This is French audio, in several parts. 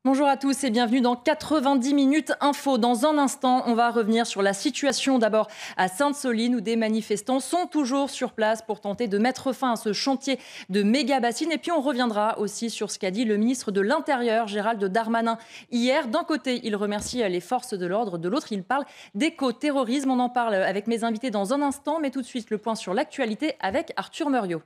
Bonjour à tous et bienvenue dans 90 minutes info. Dans un instant, on va revenir sur la situation d'abord à Sainte-Soline où des manifestants sont toujours sur place pour tenter de mettre fin à ce chantier de méga-bassines. Et puis on reviendra aussi sur ce qu'a dit le ministre de l'Intérieur, Gérald Darmanin, hier. D'un côté, il remercie les forces de l'ordre, de l'autre, il parle d'éco-terrorisme. On en parle avec mes invités dans un instant, mais tout de suite le point sur l'actualité avec Arthur Muriot.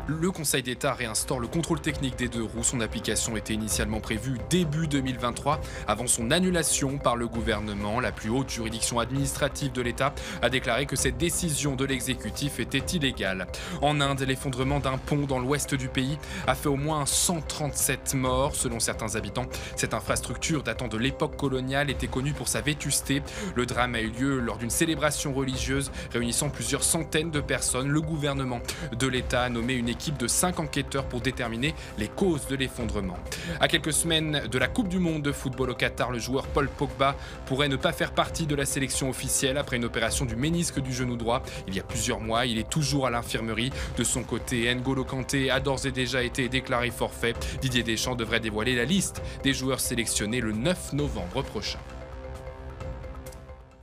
Le Conseil d'État réinstaure le contrôle technique des deux roues. Son application était initialement prévue début 2023. Avant son annulation par le gouvernement, la plus haute juridiction administrative de l'État a déclaré que cette décision de l'exécutif était illégale. En Inde, l'effondrement d'un pont dans l'ouest du pays a fait au moins 137 morts. Selon certains habitants, cette infrastructure datant de l'époque coloniale était connue pour sa vétusté. Le drame a eu lieu lors d'une célébration religieuse réunissant plusieurs centaines de personnes. Le gouvernement de l'État a nommé une équipe de 5 enquêteurs pour déterminer les causes de l'effondrement. À quelques semaines de la Coupe du Monde de football au Qatar, le joueur Paul Pogba pourrait ne pas faire partie de la sélection officielle après une opération du ménisque du genou droit. Il y a plusieurs mois, il est toujours à l'infirmerie. De son côté, N'Golo Kanté a d'ores et déjà été déclaré forfait. Didier Deschamps devrait dévoiler la liste des joueurs sélectionnés le 9 novembre prochain.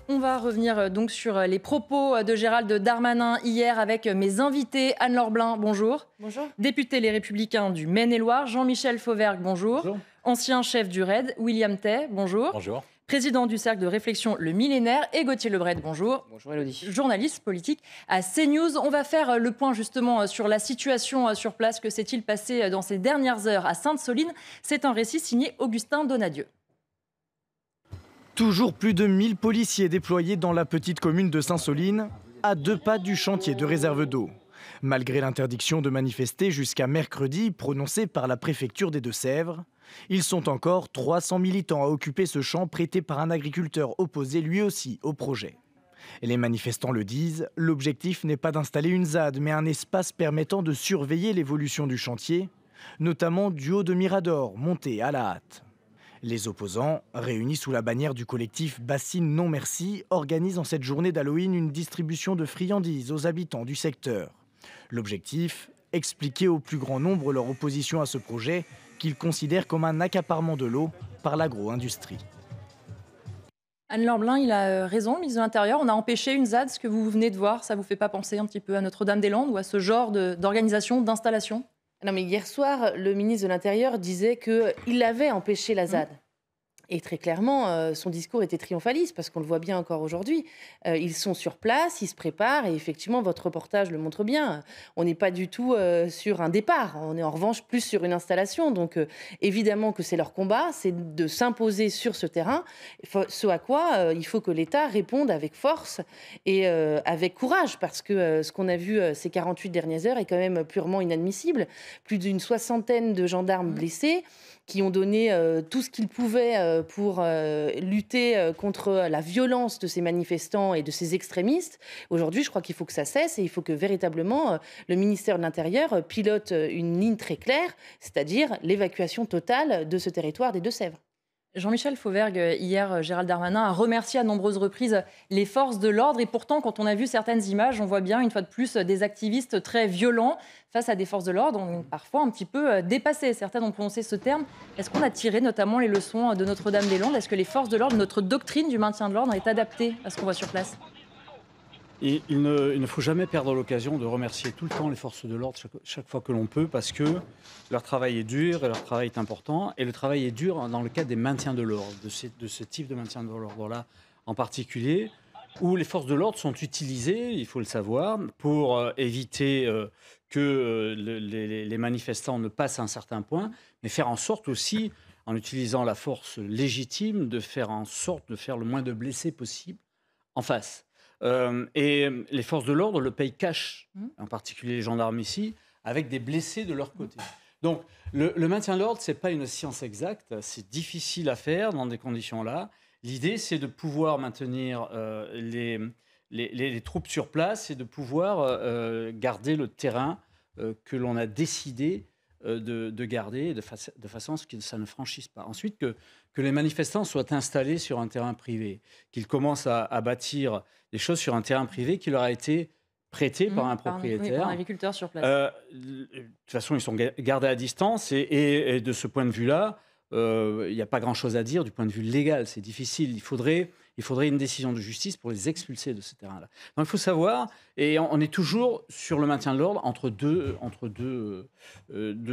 On va revenir donc sur les propos de Gérald Darmanin hier avec mes invités. Anne-Laure Blin, bonjour. Bonjour. Député Les Républicains du Maine-et-Loire, Jean-Michel Fauvergue, bonjour. Bonjour. Ancien chef du RAID, William Tay, bonjour. Bonjour. Président du cercle de réflexion Le Millénaire, et Gauthier Lebret, bonjour. Bonjour Élodie. Journaliste politique à CNews. On va faire le point justement sur la situation sur place. Que s'est-il passé dans ces dernières heures à Sainte-Soline? C'est un récit signé Augustin Donadieu. Toujours plus de 1000 policiers déployés dans la petite commune de Sainte-Soline, à 2 pas du chantier de réserve d'eau. Malgré l'interdiction de manifester jusqu'à mercredi prononcée par la préfecture des Deux-Sèvres, ils sont encore 300 militants à occuper ce champ prêté par un agriculteur opposé lui aussi au projet. Et les manifestants le disent, l'objectif n'est pas d'installer une ZAD, mais un espace permettant de surveiller l'évolution du chantier, notamment du haut de Mirador, monté à la hâte. Les opposants, réunis sous la bannière du collectif Bassines Non Merci, organisent en cette journée d'Halloween une distribution de friandises aux habitants du secteur. L'objectif, expliquer au plus grand nombre leur opposition à ce projet qu'ils considèrent comme un accaparement de l'eau par l'agro-industrie. Anne-Laure Blin, il a raison, le ministre de l'Intérieur. On a empêché une ZAD, ce que vous venez de voir. Ça ne vous fait pas penser un petit peu à Notre-Dame-des-Landes ou à ce genre d'organisation, d'installation? Non mais hier soir, le ministre de l'Intérieur disait qu'il avait empêché la ZAD. Et très clairement, son discours était triomphaliste, parce qu'on le voit bien encore aujourd'hui. Ils sont sur place, ils se préparent, et effectivement, votre reportage le montre bien. On n'est pas du tout sur un départ, on est en revanche plus sur une installation. Donc évidemment que c'est leur combat, c'est de s'imposer sur ce terrain, ce à quoi il faut que l'État réponde avec force et avec courage, parce que ce qu'on a vu ces 48 dernières heures est quand même purement inadmissible. Plus d'une 60aine de gendarmes blessés, qui ont donné tout ce qu'ils pouvaient pour lutter contre la violence de ces manifestants et de ces extrémistes. Aujourd'hui, je crois qu'il faut que ça cesse et il faut que véritablement le ministère de l'Intérieur pilote une ligne très claire, c'est-à-dire l'évacuation totale de ce territoire des Deux-Sèvres. Jean-Michel Fauvergue, hier, Gérald Darmanin a remercié à nombreuses reprises les forces de l'ordre. Et pourtant, quand on a vu certaines images, on voit bien, une fois de plus, des activistes très violents face à des forces de l'ordre. On est parfois un petit peu dépassés. Certains ont prononcé ce terme. Est-ce qu'on a tiré notamment les leçons de Notre-Dame-des-Landes? Est-ce que les forces de l'ordre, notre doctrine du maintien de l'ordre est adaptée à ce qu'on voit sur place? Et il ne faut jamais perdre l'occasion de remercier tout le temps les forces de l'ordre chaque fois que l'on peut, parce que leur travail est dur et leur travail est important. Et le travail est dur dans le cadre des maintiens de l'ordre, de ce type de maintien de l'ordre-là en particulier, où les forces de l'ordre sont utilisées, il faut le savoir, pour éviter que les manifestants ne passent à un certain point, mais faire en sorte aussi, en utilisant la force légitime, de faire en sorte de faire le moins de blessés possible en face. Et les forces de l'ordre le payent cash, en particulier les gendarmes ici, avec des blessés de leur côté. Donc le maintien de l'ordre, ce n'est pas une science exacte, c'est difficile à faire dans des conditions-là. L'idée, c'est de pouvoir maintenir les troupes sur place et de pouvoir garder le terrain que l'on a décidé de garder de façon à ce que ça ne franchisse pas. Ensuite, que les manifestants soient installés sur un terrain privé, qu'ils commencent à bâtir des choses sur un terrain privé qui leur a été prêtés par un Par propriétaire. un agriculteur sur place. De toute façon, ils sont gardés à distance et de ce point de vue-là, il n'y a pas grand-chose à dire du point de vue légal. C'est difficile. Il faudrait une décision de justice pour les expulser de ce terrain-là. Donc il faut savoir, et on est toujours sur le maintien de l'ordre entre deux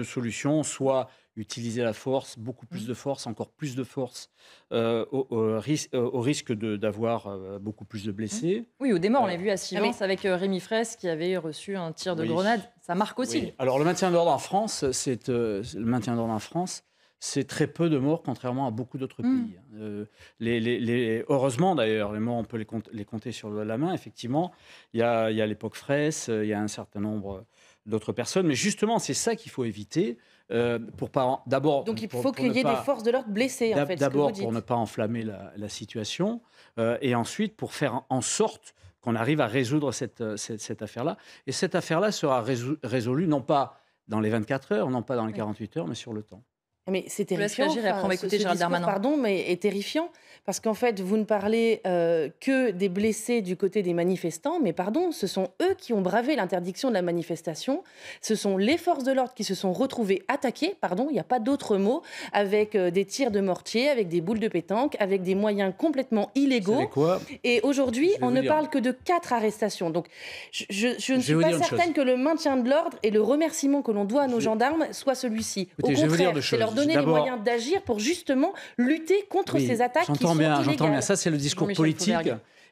solutions, soit utiliser la force, beaucoup plus de force, encore plus de force, au risque d'avoir beaucoup plus de blessés. Oui, ou des morts. On l'a vu à Sivens avec Rémi Fraisse qui avait reçu un tir de grenade. Ça marque aussi. Oui. Alors le maintien de l'ordre en France, c'est très peu de morts, contrairement à beaucoup d'autres pays. Heureusement, d'ailleurs, les morts, on peut les compter sur le doigt de la main. Effectivement, il y a l'époque Fraisse, il y a un certain nombre d'autres personnes. Mais justement, c'est ça qu'il faut éviter. Donc il faut qu'il y ait des forces de l'ordre blessées, en fait. D'abord, pour ne pas enflammer la situation. Et ensuite, pour faire en sorte qu'on arrive à résoudre cette affaire-là. Et cette affaire-là sera résolue, non pas dans les 24 heures, non pas dans les 48 heures, mais sur le temps. Mais c'est terrifiant. Après, on va écouter Gérald Darmanin. Pardon, mais est terrifiant parce qu'en fait, vous ne parlez que des blessés du côté des manifestants, mais pardon, ce sont eux qui ont bravé l'interdiction de la manifestation. Ce sont les forces de l'ordre qui se sont retrouvées attaquées, pardon, il n'y a pas d'autre mot, avec des tirs de mortier, avec des boules de pétanque, avec des moyens complètement illégaux. Et aujourd'hui, on ne parle que de 4 arrestations. Donc, je ne suis pas certaine que le maintien de l'ordre et le remerciement que l'on doit à nos gendarmes soit celui-ci. Au contraire, c'est leur donner les moyens d'agir pour justement lutter contre ces attaques qui sont illégales. J'entends bien, ça c'est le discours politique.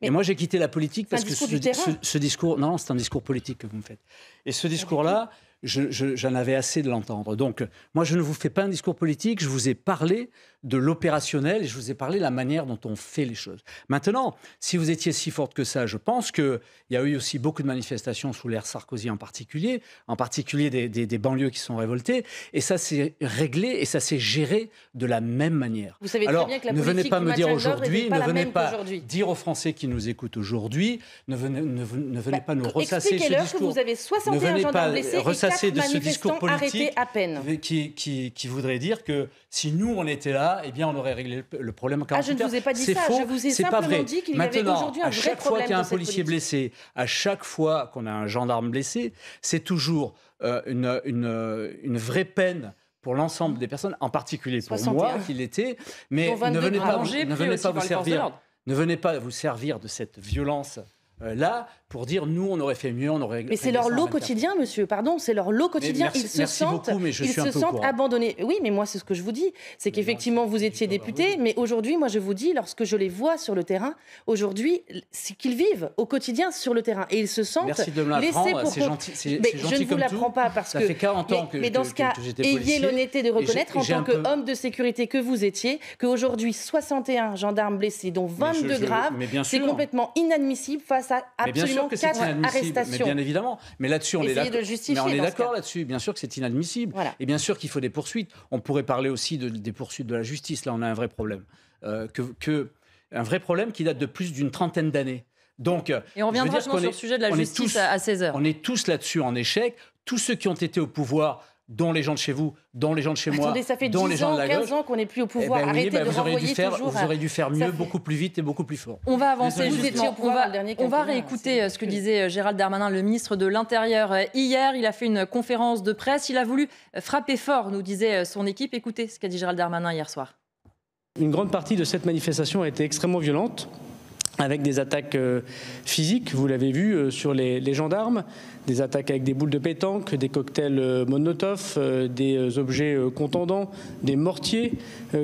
Et moi j'ai quitté la politique parce que ce discours... Non, c'est un discours politique que vous me faites. Et ce discours-là, j'en avais assez de l'entendre. Donc, moi, je ne vous fais pas un discours politique, je vous ai parlé de l'opérationnel et je vous ai parlé de la manière dont on fait les choses. Maintenant, si vous étiez si forte que ça, je pense qu'il y a eu aussi beaucoup de manifestations sous l'ère Sarkozy en particulier des banlieues qui sont révoltées, et ça s'est réglé et ça s'est géré de la même manière. Vous savez très bien que la politique ne venez pas me dire aujourd'hui, ne venez pas dire aux Français qui nous écoutent aujourd'hui, ne venez pas nous ressasser ce discours. Que vous avez 61 gendarmes blessés et 4 de ce discours politique à peine. Qui voudrait dire que si nous on était là, eh bien on aurait réglé le problème en 48 heures. Je ne vous ai pas dit ça, faux, je vous ai simplement dit qu'il y avait aujourd'hui un vrai problème. À chaque fois qu'il y a un policier blessé, à chaque fois qu'on a un gendarme blessé, c'est toujours une vraie peine pour l'ensemble des personnes, en particulier pour moi qui l'était, mais ne venez pas vous servir de cette violence là pour dire nous on aurait fait mieux, on aurait. Mais c'est leur lot quotidien, monsieur. Pardon, c'est leur lot quotidien. Ils se sentent abandonnés. Oui, mais moi c'est ce que je vous dis, c'est qu'effectivement vous étiez député, mais aujourd'hui, moi je vous dis, lorsque je les vois sur le terrain, aujourd'hui, c'est qu'ils vivent au quotidien sur le terrain et ils se sentent laissés pour. C'est gentil. Je ne vous l'apprends pas parce que. Ça fait 40 ans que. Mais dans ce cas, ayez l'honnêteté de reconnaître en tant qu'homme de sécurité que vous étiez, qu'aujourd'hui 61 gendarmes blessés, dont 22 graves, c'est complètement inadmissible face à absolument 4 arrestations. Mais bien évidemment. Mais là-dessus, on est d'accord là-dessus. Bien sûr que c'est inadmissible. Voilà. Et bien sûr qu'il faut des poursuites. On pourrait parler aussi des poursuites de la justice. Là, on a un vrai problème. Un vrai problème qui date de plus d'une trentaine d'années. Donc, et on reviendra sur le sujet de la justice à 16h. On est tous là-dessus en échec. Tous ceux qui ont été au pouvoir, dont les gens de chez vous, dont les gens de chez moi, ça fait dont 10 les gens de la gauche. 15 ans qu'on n'est plus au pouvoir. Arrêtez de renvoyer toujours. Vous auriez dû faire mieux, beaucoup plus vite et beaucoup plus fort. On va avancer justement. On va réécouter ce que disait Gérald Darmanin, le ministre de l'Intérieur. Hier, il a fait une conférence de presse. Il a voulu frapper fort, nous disait son équipe. Écoutez ce qu'a dit Gérald Darmanin hier soir. Une grande partie de cette manifestation a été extrêmement violente, avec des attaques physiques, vous l'avez vu, sur les gendarmes, des attaques avec des boules de pétanque, des cocktails Molotov, des objets contondants, des mortiers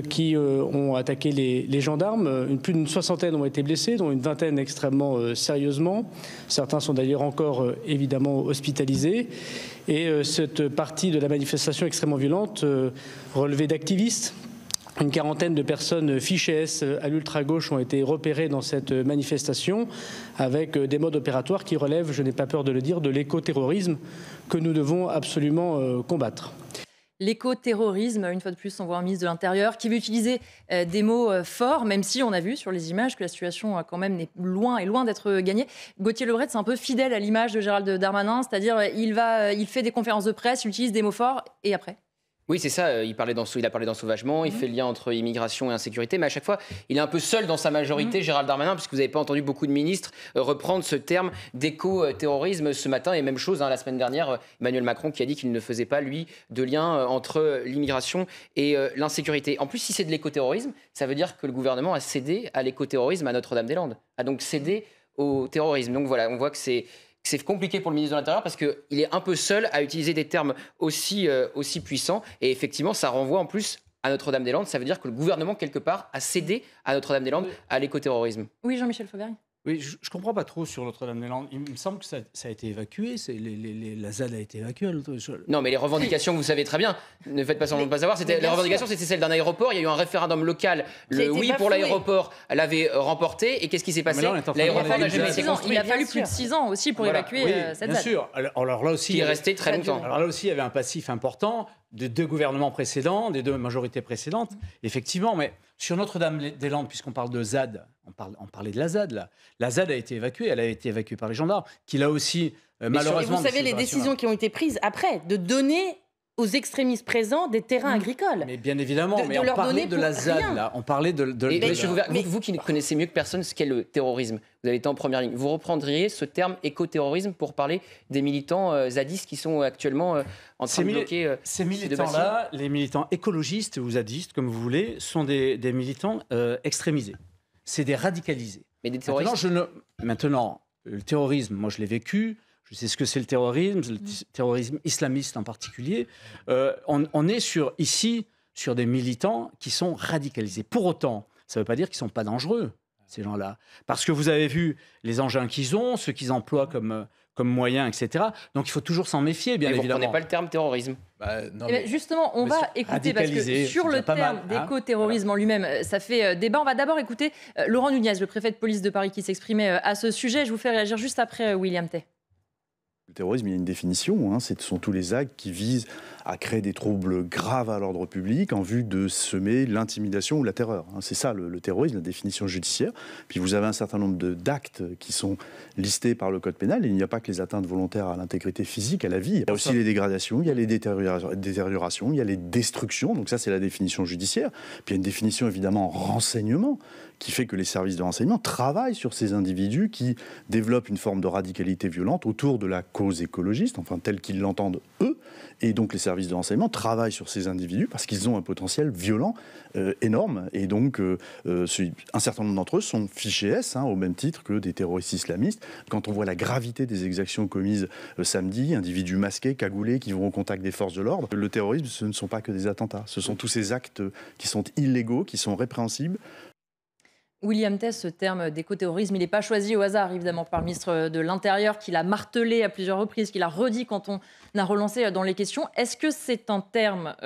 qui ont attaqué les gendarmes. Plus d'une soixantaine ont été blessés, dont une vingtaine extrêmement sérieusement. Certains sont d'ailleurs encore évidemment hospitalisés. Et cette partie de la manifestation extrêmement violente relevait d'activistes. Une quarantaine de personnes fichées S à l'ultra-gauche ont été repérées dans cette manifestation avec des modes opératoires qui relèvent, je n'ai pas peur de le dire, de l'écoterrorisme que nous devons absolument combattre. L'écoterrorisme, une fois de plus, on voit un ministre de l'Intérieur qui veut utiliser des mots forts, même si on a vu sur les images que la situation quand même est loin d'être gagnée. Gauthier Lebret, c'est un peu fidèle à l'image de Gérald Darmanin, c'est-à-dire il fait des conférences de presse, il utilise des mots forts et après Oui, c'est ça. Il a parlé d'ensauvagement, il fait le lien entre immigration et insécurité, mais à chaque fois, il est un peu seul dans sa majorité, Gérald Darmanin, puisque vous n'avez pas entendu beaucoup de ministres reprendre ce terme d'éco-terrorisme ce matin. Et même chose, la semaine dernière, Emmanuel Macron qui a dit qu'il ne faisait pas, lui, de lien entre l'immigration et l'insécurité. En plus, si c'est de l'éco-terrorisme, ça veut dire que le gouvernement a cédé à l'éco-terrorisme à Notre-Dame-des-Landes, a donc cédé au terrorisme. Donc voilà, on voit que c'est compliqué pour le ministre de l'Intérieur parce qu'il est un peu seul à utiliser des termes aussi puissants. Et effectivement, ça renvoie en plus à Notre-Dame-des-Landes. Ça veut dire que le gouvernement, quelque part, a cédé à Notre-Dame-des-Landes à l'écoterrorisme. Oui, Jean-Michel Fauvergue. Oui, je ne comprends pas trop sur Notre-Dame-des-Landes. Il me semble que ça a été évacué. La ZAD a été évacuée. Non, mais les revendications, vous savez très bien. Ne faites pas semblant de ne pas savoir. Les revendications, c'était celle d'un aéroport. Il y a eu un référendum local. Le oui pour l'aéroport l'avait remporté. Et qu'est-ce qui s'est passé? L'aéroport n'a jamais été construit. Il a fallu plus de 6 ans aussi pour évacuer cette ZAD. Bien sûr. Alors là aussi, qui est resté très longtemps. Alors là aussi, il y avait un passif important de 2 gouvernements précédents, des 2 majorités précédentes. Effectivement, mais sur Notre-Dame-des-Landes, puisqu'on parle de ZAD, on parlait de la ZAD, là. La ZAD a été évacuée, elle a été évacuée par les gendarmes, qui là aussi, malheureusement... Vous savez les décisions qui ont été prises après, de donner aux extrémistes présents des terrains agricoles. Mais bien évidemment, on parlait de la ZAD, là. On parlait de vous qui connaissez mieux que personne ce qu'est le terrorisme, vous avez été en première ligne, vous reprendriez ce terme éco-terrorisme pour parler des militants zadistes qui sont actuellement en train de bloquer ces militants-là, les militants écologistes ou zadistes, comme vous voulez, sont des militants extrémisés. C'est des radicalisés. Mais des terroristes. Maintenant, le terrorisme, moi je l'ai vécu. Je sais ce que c'est le terrorisme islamiste en particulier. On est ici sur des militants qui sont radicalisés. Pour autant, ça ne veut pas dire qu'ils ne sont pas dangereux, ces gens-là. Parce que vous avez vu les engins qu'ils ont, ceux qu'ils emploient comme moyens, etc. Donc il faut toujours s'en méfier, bien évidemment. Vous ne prenez pas le terme terrorisme. Justement, on va écouter, parce que sur le terme d'éco-terrorisme en lui-même, ça fait débat. On va d'abord écouter Laurent Nunez, le préfet de police de Paris, qui s'exprimait à ce sujet. Je vous fais réagir juste après William Tay. Le terrorisme, il y a une définition, ce sont tous les actes qui visent à créer des troubles graves à l'ordre public en vue de semer l'intimidation ou la terreur. C'est ça le terrorisme, la définition judiciaire. Puis vous avez un certain nombre d'actes qui sont listés par le code pénal. Il n'y a pas que les atteintes volontaires à l'intégrité physique, à la vie. Il y a aussi les dégradations, il y a les détériorations, il y a les destructions. Donc ça, c'est la définition judiciaire. Puis il y a une définition évidemment en renseignement qui fait que les services de renseignement travaillent sur ces individus qui développent une forme de radicalité violente autour de la cause écologiste, enfin telle qu'ils l'entendent eux. Et donc les services de renseignement travaillent sur ces individus parce qu'ils ont un potentiel violent énorme. Et donc un certain nombre d'entre eux sont fichés S, au même titre que des terroristes islamistes. Quand on voit la gravité des exactions commises samedi, individus masqués, cagoulés, qui vont au contact des forces de l'ordre, le terrorisme, ce ne sont pas que des attentats. Ce sont tous ces actes qui sont illégaux, qui sont répréhensibles. William Tay, ce terme d'éco-terrorisme, il n'est pas choisi au hasard, évidemment, par le ministre de l'Intérieur, qui l'a martelé à plusieurs reprises, qui l'a redit quand on a relancé dans les questions. Est-ce que c'est un terme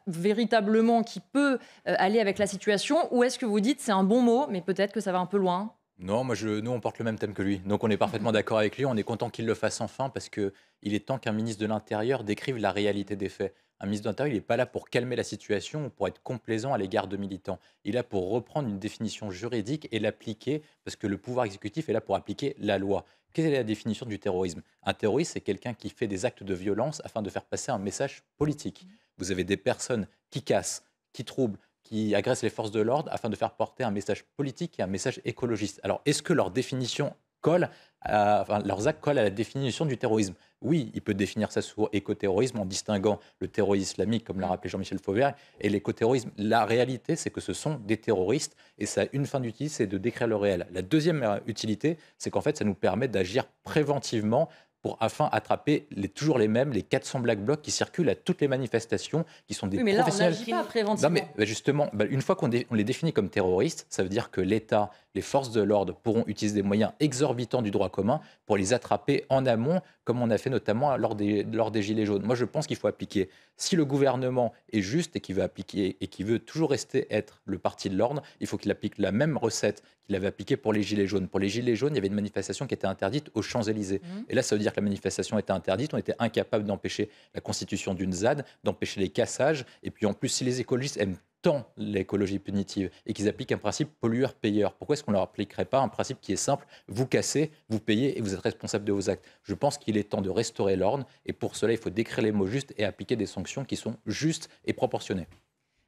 véritablement qui peut aller avec la situation, ou est-ce que vous dites c'est un bon mot, mais peut-être que ça va un peu loin? Non, nous, on porte le même thème que lui. Donc, on est parfaitement d'accord avec lui. On est content qu'il le fasse enfin parce qu'il est temps qu'un ministre de l'Intérieur décrive la réalité des faits. Un ministre de l'Intérieur, il n'est pas là pour calmer la situation ou pour être complaisant à l'égard de militants. Il est là pour reprendre une définition juridique et l'appliquer parce que le pouvoir exécutif est là pour appliquer la loi. Quelle est la définition du terrorisme? Un terroriste, c'est quelqu'un qui fait des actes de violence afin de faire passer un message politique. Vous avez des personnes qui cassent, qui troublent, qui agressent les forces de l'ordre afin de faire porter un message politique et un message écologiste. Alors, est-ce que leur définition leurs actes collent à la définition du terrorisme? Oui, il peut définir ça sous écoterrorisme en distinguant le terrorisme islamique, comme l'a rappelé Jean-Michel Fauvergue, et l'écoterrorisme. La réalité, c'est que ce sont des terroristes et ça a une fin d'utilité, c'est de décrire le réel. La deuxième utilité, c'est qu'en fait, ça nous permet d'agir préventivement afin d'attraper toujours les mêmes, les 400 Black Blocs qui circulent à toutes les manifestations, qui sont des professionnels. Mais là, on n'agit pas préventivement. Non, mais justement, une fois qu'on les définit comme terroristes, ça veut dire que l'État, les forces de l'ordre pourront utiliser des moyens exorbitants du droit commun pour les attraper en amont, comme on a fait notamment lors des Gilets jaunes. Moi, je pense qu'il faut appliquer. Si le gouvernement est juste et qu'il veut appliquer et qu'il veut toujours être le parti de l'ordre, il faut qu'il applique la même recette qu'il avait appliquée pour les Gilets jaunes. Pour les Gilets jaunes, il y avait une manifestation qui était interdite aux Champs-Élysées. Et là, ça veut dire que la manifestation était interdite. On était incapable d'empêcher la constitution d'une ZAD, d'empêcher les cassages. Et puis en plus, si les écologistes aiment tant l'écologie punitive et qu'ils appliquent un principe pollueur-payeur. Pourquoi est-ce qu'on ne leur appliquerait pas un principe qui est simple, vous cassez, vous payez et vous êtes responsable de vos actes? Je pense qu'il est temps de restaurer l'ordre et pour cela, il faut décrire les mots justes et appliquer des sanctions qui sont justes et proportionnées.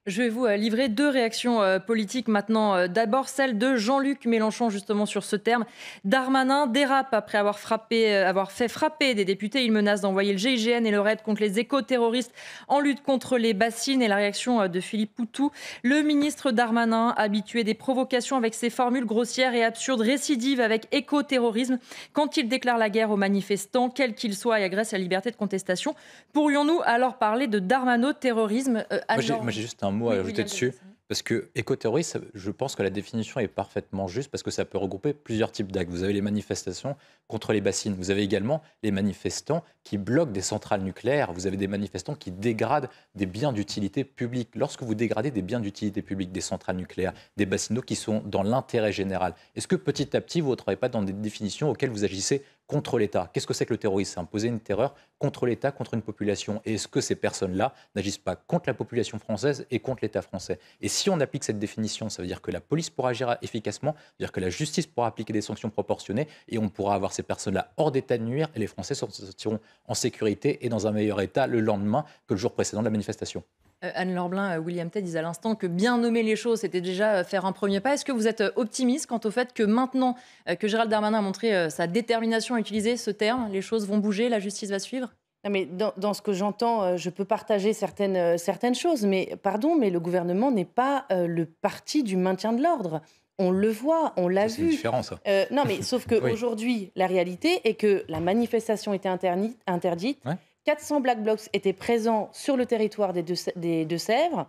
Je vais vous livrer 2 réactions politiques maintenant. D'abord, celle de Jean-Luc Mélenchon, justement sur ce terme. Darmanin dérape après avoir fait frapper des députés. Il menace d'envoyer le GIGN et le RAID contre les éco-terroristes en lutte contre les bassines. Et la réaction de Philippe Poutou. Le ministre Darmanin, habitué des provocations avec ses formules grossières et absurdes, récidive avec éco-terrorisme quand il déclare la guerre aux manifestants, quels qu'ils soient, et agresse la liberté de contestation. Pourrions-nous alors parler de darmano-terrorisme? Moi, j'ai juste un mot à ajouter dessus. Parce que écoterroriste, je pense que la définition est parfaitement juste parce que ça peut regrouper plusieurs types d'actes. Vous avez les manifestations contre les bassines. Vous avez également les manifestants qui bloquent des centrales nucléaires. Vous avez des manifestants qui dégradent des biens d'utilité publique. Lorsque vous dégradez des biens d'utilité publique, des centrales nucléaires, des bassines d'eau qui sont dans l'intérêt général, est-ce que petit à petit, vous ne travaillez pas dans des définitions auxquelles vous agissez contre l'État? Qu'est-ce que c'est que le terrorisme? C'est imposer une terreur contre l'État, contre une population. Et est-ce que ces personnes-là n'agissent pas contre la population française et contre l'État français? Et si on applique cette définition, ça veut dire que la police pourra agir efficacement, ça veut dire que la justice pourra appliquer des sanctions proportionnées et on pourra avoir ces personnes-là hors d'état de nuire et les Français sortiront en sécurité et dans un meilleur état le lendemain que le jour précédent de la manifestation. Anne-Laure Blin, William Tay disent à l'instant que bien nommer les choses, c'était déjà faire un premier pas. Est-ce que vous êtes optimiste quant au fait que maintenant que Gérald Darmanin a montré sa détermination à utiliser ce terme, les choses vont bouger, la justice va suivre? Non, mais dans ce que j'entends, je peux partager certaines choses, mais pardon, mais le gouvernement n'est pas le parti du maintien de l'ordre. On le voit, on l'a vu. C'est différent, ça. Non, mais sauf qu'aujourd'hui, la réalité est que la manifestation était interdite. Ouais. 400 Black Blocs étaient présents sur le territoire des Deux-Sèvres.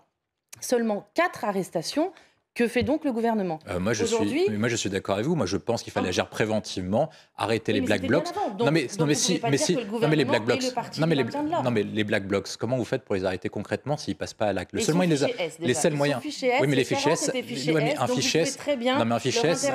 Seulement 4 arrestations. Que fait donc le gouvernement? Moi, je suis d'accord avec vous. Moi, je pense qu'il fallait agir préventivement, arrêter les Black Blocs. Mais les Black Blocs. Non, mais les Black Blocs. Comment vous faites pour les arrêter concrètement s'ils passent pas à l'acte? Le seul moyen, les seuls moyens. Oui, mais les fichiers S. Un fichier S. Non, mais un fichier S,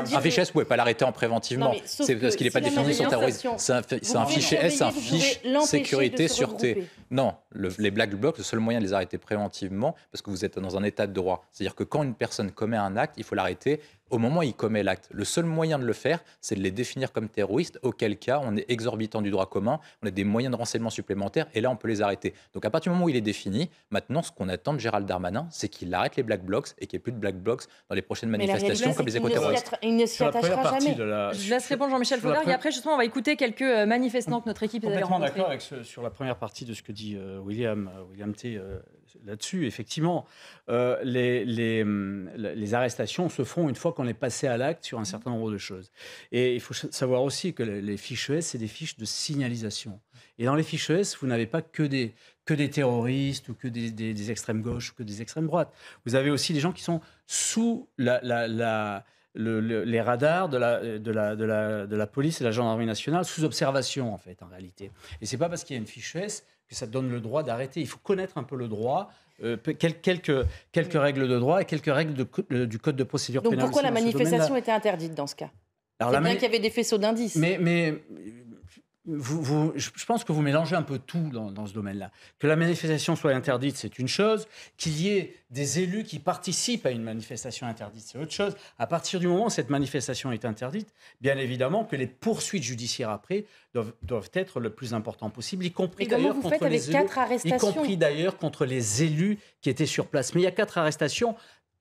vous pouvez pas l'arrêter en préventivement. C'est parce qu'il n'est pas défini son terrorisme. C'est un fichier S, c'est un fiche sécurité sûreté. Non, les Black Blocs, le seul moyen de les arrêter préventivement, parce que vous êtes dans un état de droit. C'est-à-dire que quand une personne commet un acte, il faut l'arrêter au moment où il commet l'acte. Le seul moyen de le faire, c'est de les définir comme terroristes, auquel cas on est exorbitant du droit commun, on a des moyens de renseignement supplémentaires, et là on peut les arrêter. Donc à partir du moment où il est défini, maintenant ce qu'on attend de Gérald Darmanin, c'est qu'il arrête les Black Blocs et qu'il n'y ait plus de Black Blocs dans les prochaines manifestations comme les éco-terroristes. Il ne s'y attachera jamais. Je laisse répondre Jean-Michel Fauvergue et après justement on va écouter quelques manifestants que notre équipe est complètement d'accord avec sur la première partie de ce que dit William Tay là-dessus. Effectivement, les arrestations se font une fois qu'on est passé à l'acte sur un certain nombre de choses. Et il faut savoir aussi que les fiches ES, c'est des fiches de signalisation. Et dans les fiches ES, vous n'avez pas que des terroristes ou que des extrêmes gauches ou que des extrêmes droites. Vous avez aussi des gens qui sont sous les radars de la police et de la gendarmerie nationale, sous observation en fait, en réalité. Et c'est pas parce qu'il y a une fiche ES que ça donne le droit d'arrêter. Il faut connaître un peu le droit, quelques règles de droit et quelques règles du code de procédure pénale. Donc pourquoi la manifestation était interdite dans ce cas? C'est bien qu'il y avait des faisceaux d'indices. Mais je pense que vous mélangez un peu tout dans ce domaine-là. Que la manifestation soit interdite, c'est une chose. Qu'il y ait des élus qui participent à une manifestation interdite, c'est autre chose. À partir du moment où cette manifestation est interdite, bien évidemment que les poursuites judiciaires après doivent être le plus important possible, y compris d'ailleurs contre les élus, y compris d'ailleurs contre les élus qui étaient sur place. Mais il y a 4 arrestations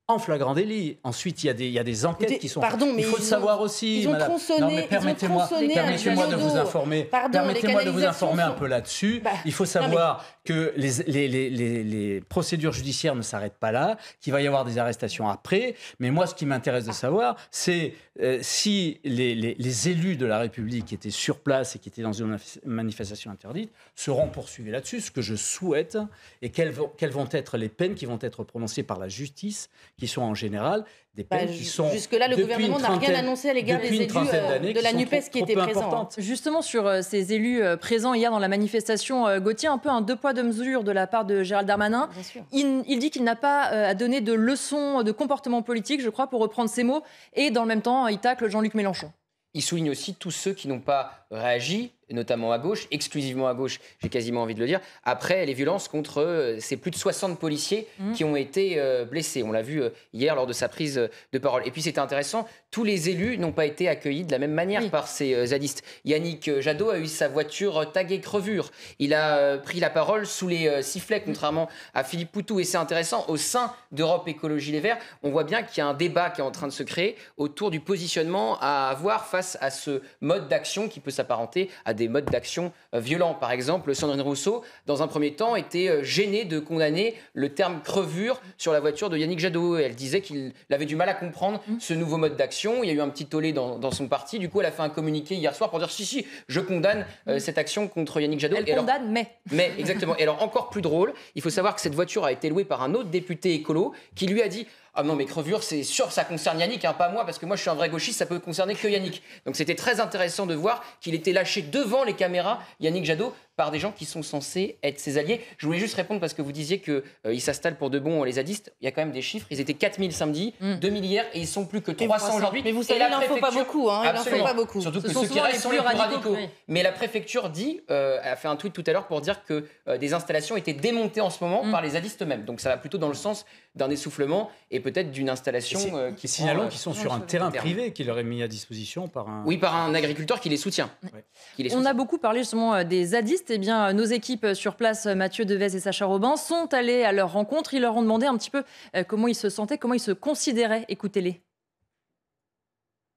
en flagrant délit. Ensuite, il y a des enquêtes qui sont faites. Il faut le savoir aussi. Ils ont tronçonné. Non, mais permettez-moi de vous informer. Permettez-moi de vous informer un peu là-dessus. Il faut savoir que les procédures judiciaires ne s'arrêtent pas là, qu'il va y avoir des arrestations après. Mais moi, ce qui m'intéresse de savoir, c'est si les élus de la République qui étaient sur place et qui étaient dans une manifestation interdite seront poursuivis là-dessus, ce que je souhaite, et quelles vont être les peines qui vont être prononcées par la justice, qui sont en général des peines qui sont... Jusque-là, le gouvernement n'a rien annoncé à l'égard des élus de la NUPES qui étaient présents. Justement, sur ces élus présents hier dans la manifestation, Gauthier, un peu un deux poids, deux mesures de la part de Gérald Darmanin. Il dit qu'il n'a pas à donner de leçons de comportement politique, je crois, pour reprendre ses mots, et dans le même temps, il tacle Jean-Luc Mélenchon. Il souligne aussi tous ceux qui n'ont pas réagi notamment à gauche, exclusivement à gauche, j'ai quasiment envie de le dire, après les violences contre ces plus de 60 policiers qui ont été blessés. On l'a vu hier lors de sa prise de parole. Et puis c'était intéressant, tous les élus n'ont pas été accueillis de la même manière par ces zadistes. Yannick Jadot a eu sa voiture taguée crevure. Il a pris la parole sous les sifflets, contrairement à Philippe Poutou. Et c'est intéressant, au sein d'Europe Écologie Les Verts, on voit bien qu'il y a un débat qui est en train de se créer autour du positionnement à avoir face à ce mode d'action qui peut s'apparenter à des modes d'action violents. Par exemple, Sandrine Rousseau, dans un premier temps, était gênée de condamner le terme crevure sur la voiture de Yannick Jadot. Elle disait qu'il avait du mal à comprendre ce nouveau mode d'action. Il y a eu un petit tollé dans son parti. Du coup, elle a fait un communiqué hier soir pour dire si, je condamne cette action contre Yannick Jadot. Elle condamne, mais exactement. Et alors, encore plus drôle, il faut savoir que cette voiture a été louée par un autre député écolo qui lui a dit « Ah non, mais crevure, c'est sûr, ça concerne Yannick, pas moi, parce que moi, je suis un vrai gauchiste, ça peut concerner que Yannick. » Donc, c'était très intéressant de voir qu'il était lâché devant les caméras, Yannick Jadot, par des gens qui sont censés être ses alliés. Je voulais juste répondre parce que vous disiez qu'ils s'installent pour de bon, les zadistes. Il y a quand même des chiffres. Ils étaient 4000 samedi, 2000 hier, et ils sont plus que 300 aujourd'hui. Mais vous savez, il n'en faut pas beaucoup. Il n'en faut pas beaucoup. Surtout que ceux qui restent sont les plus radicaux. Mais la préfecture a fait un tweet tout à l'heure pour dire que des installations étaient démontées en ce moment par les zadistes eux-mêmes. Donc ça va plutôt dans le sens d'un essoufflement et peut-être d'une installation qui signalons qu'ils sont sur un terrain privé qui leur est mis à disposition par un... Oui, par un agriculteur qui les soutient. On a beaucoup parlé justement des zadistes. Eh bien, nos équipes sur place, Mathieu Devez et Sacha Robin, sont allés à leur rencontre. Ils leur ont demandé un petit peu comment ils se sentaient, comment ils se considéraient. Écoutez-les.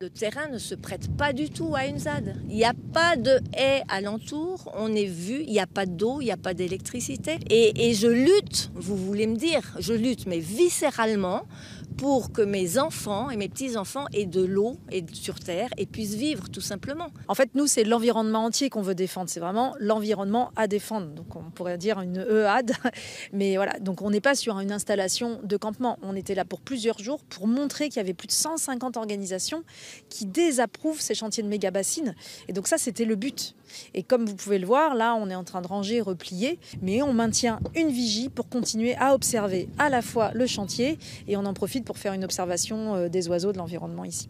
Le terrain ne se prête pas du tout à une ZAD. Il n'y a pas de haies alentour, on est vu, il n'y a pas d'eau, il n'y a pas d'électricité. Et je lutte, vous voulez me dire, je lutte, mais viscéralement, pour que mes enfants et mes petits-enfants aient de l'eau sur Terre et puissent vivre, tout simplement. En fait, nous, c'est l'environnement entier qu'on veut défendre. C'est vraiment l'environnement à défendre. Donc, on pourrait dire une EAD. Mais voilà, donc on n'est pas sur une installation de campement. On était là pour plusieurs jours pour montrer qu'il y avait plus de 150 organisations qui désapprouvent ces chantiers de méga-bassines. Et donc ça, c'était le but. Et comme vous pouvez le voir, là, on est en train de ranger, replier. Mais on maintient une vigie pour continuer à observer à la fois le chantier et on en profite pour faire une observation des oiseaux de l'environnement ici.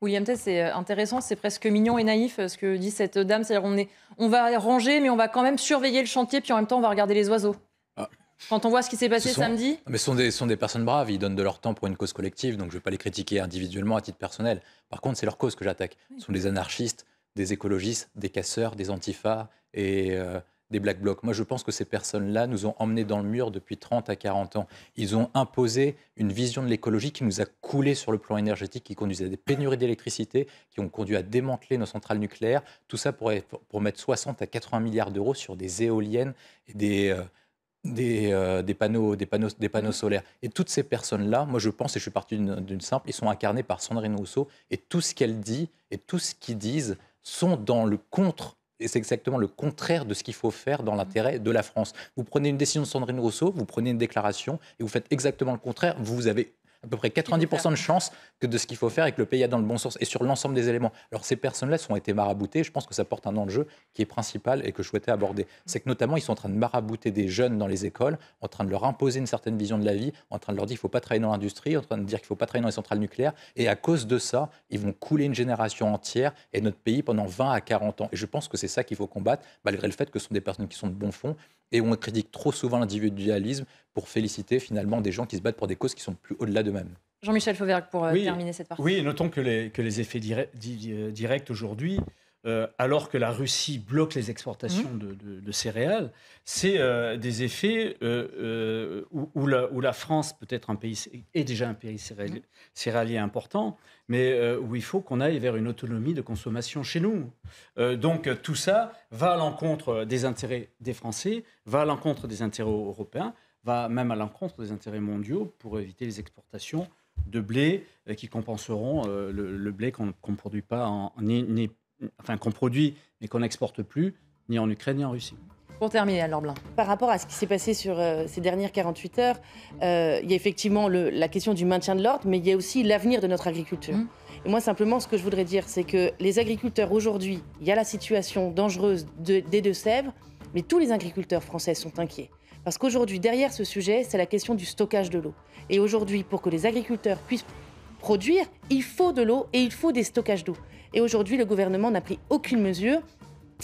William Tess, c'est intéressant, c'est presque mignon et naïf ce que dit cette dame. C'est-à-dire on va ranger, mais on va quand même surveiller le chantier, puis en même temps, on va regarder les oiseaux. Quand on voit ce qui s'est passé samedi... Mais ce sont des personnes braves, ils donnent de leur temps pour une cause collective, donc je ne vais pas les critiquer individuellement à titre personnel. Par contre, c'est leur cause que j'attaque. Ce sont des anarchistes, des écologistes, des casseurs, des antifas et... des Black Blocs. Moi, je pense que ces personnes-là nous ont emmenés dans le mur depuis 30 à 40 ans. Ils ont imposé une vision de l'écologie qui nous a coulé sur le plan énergétique, qui conduisait à des pénuries d'électricité, qui ont conduit à démanteler nos centrales nucléaires. Tout ça pour mettre 60 à 80 milliards d'euros sur des éoliennes et des panneaux solaires. Et toutes ces personnes-là, moi je pense, et je suis parti d'une simple, ils sont incarnés par Sandrine Rousseau, et tout ce qu'elle dit et tout ce qu'ils disent sont dans le contre. Et c'est exactement le contraire de ce qu'il faut faire dans l'intérêt de la France. Vous prenez une décision de Sandrine Rousseau, vous prenez une déclaration et vous faites exactement le contraire. Vous avez à peu près 90% de chances que de ce qu'il faut faire et que le pays a dans le bon sens et sur l'ensemble des éléments. Alors ces personnes-là ont été maraboutées. Je pense que ça porte un enjeu qui est principal et que je souhaitais aborder. C'est que notamment, ils sont en train de marabouter des jeunes dans les écoles, en train de leur imposer une certaine vision de la vie, en train de leur dire qu'il ne faut pas travailler dans l'industrie, en train de dire qu'il ne faut pas travailler dans les centrales nucléaires. Et à cause de ça, ils vont couler une génération entière et notre pays pendant 20 à 40 ans. Et je pense que c'est ça qu'il faut combattre, malgré le fait que ce sont des personnes qui sont de bon fond. Et on critique trop souvent l'individualisme pour féliciter finalement des gens qui se battent pour des causes qui sont plus au-delà d'eux-mêmes. Jean-Michel Fauvergue pour terminer cette partie. Oui, notons que les effets directs aujourd'hui, alors que la Russie bloque les exportations de céréales, c'est des effets où la France peut être un pays, est déjà un pays céréalier important, mais où il faut qu'on aille vers une autonomie de consommation chez nous. Donc tout ça va à l'encontre des intérêts des Français, va à l'encontre des intérêts européens, va même à l'encontre des intérêts mondiaux pour éviter les exportations de blé qui compenseront le blé qu'on ne produit pas, qu'on produit mais qu'on n'exporte plus, ni en Ukraine ni en Russie. Pour terminer, Laure Blin. Par rapport à ce qui s'est passé sur ces dernières 48 heures, il y a effectivement la question du maintien de l'ordre, mais il y a aussi l'avenir de notre agriculture. Et moi, simplement, ce que je voudrais dire, c'est que les agriculteurs, aujourd'hui, il y a la situation dangereuse des Deux-Sèvres, mais tous les agriculteurs français sont inquiets. Parce qu'aujourd'hui, derrière ce sujet, c'est la question du stockage de l'eau. Et aujourd'hui, pour que les agriculteurs puissent produire, il faut de l'eau et il faut des stockages d'eau. Et aujourd'hui, le gouvernement n'a pris aucune mesure.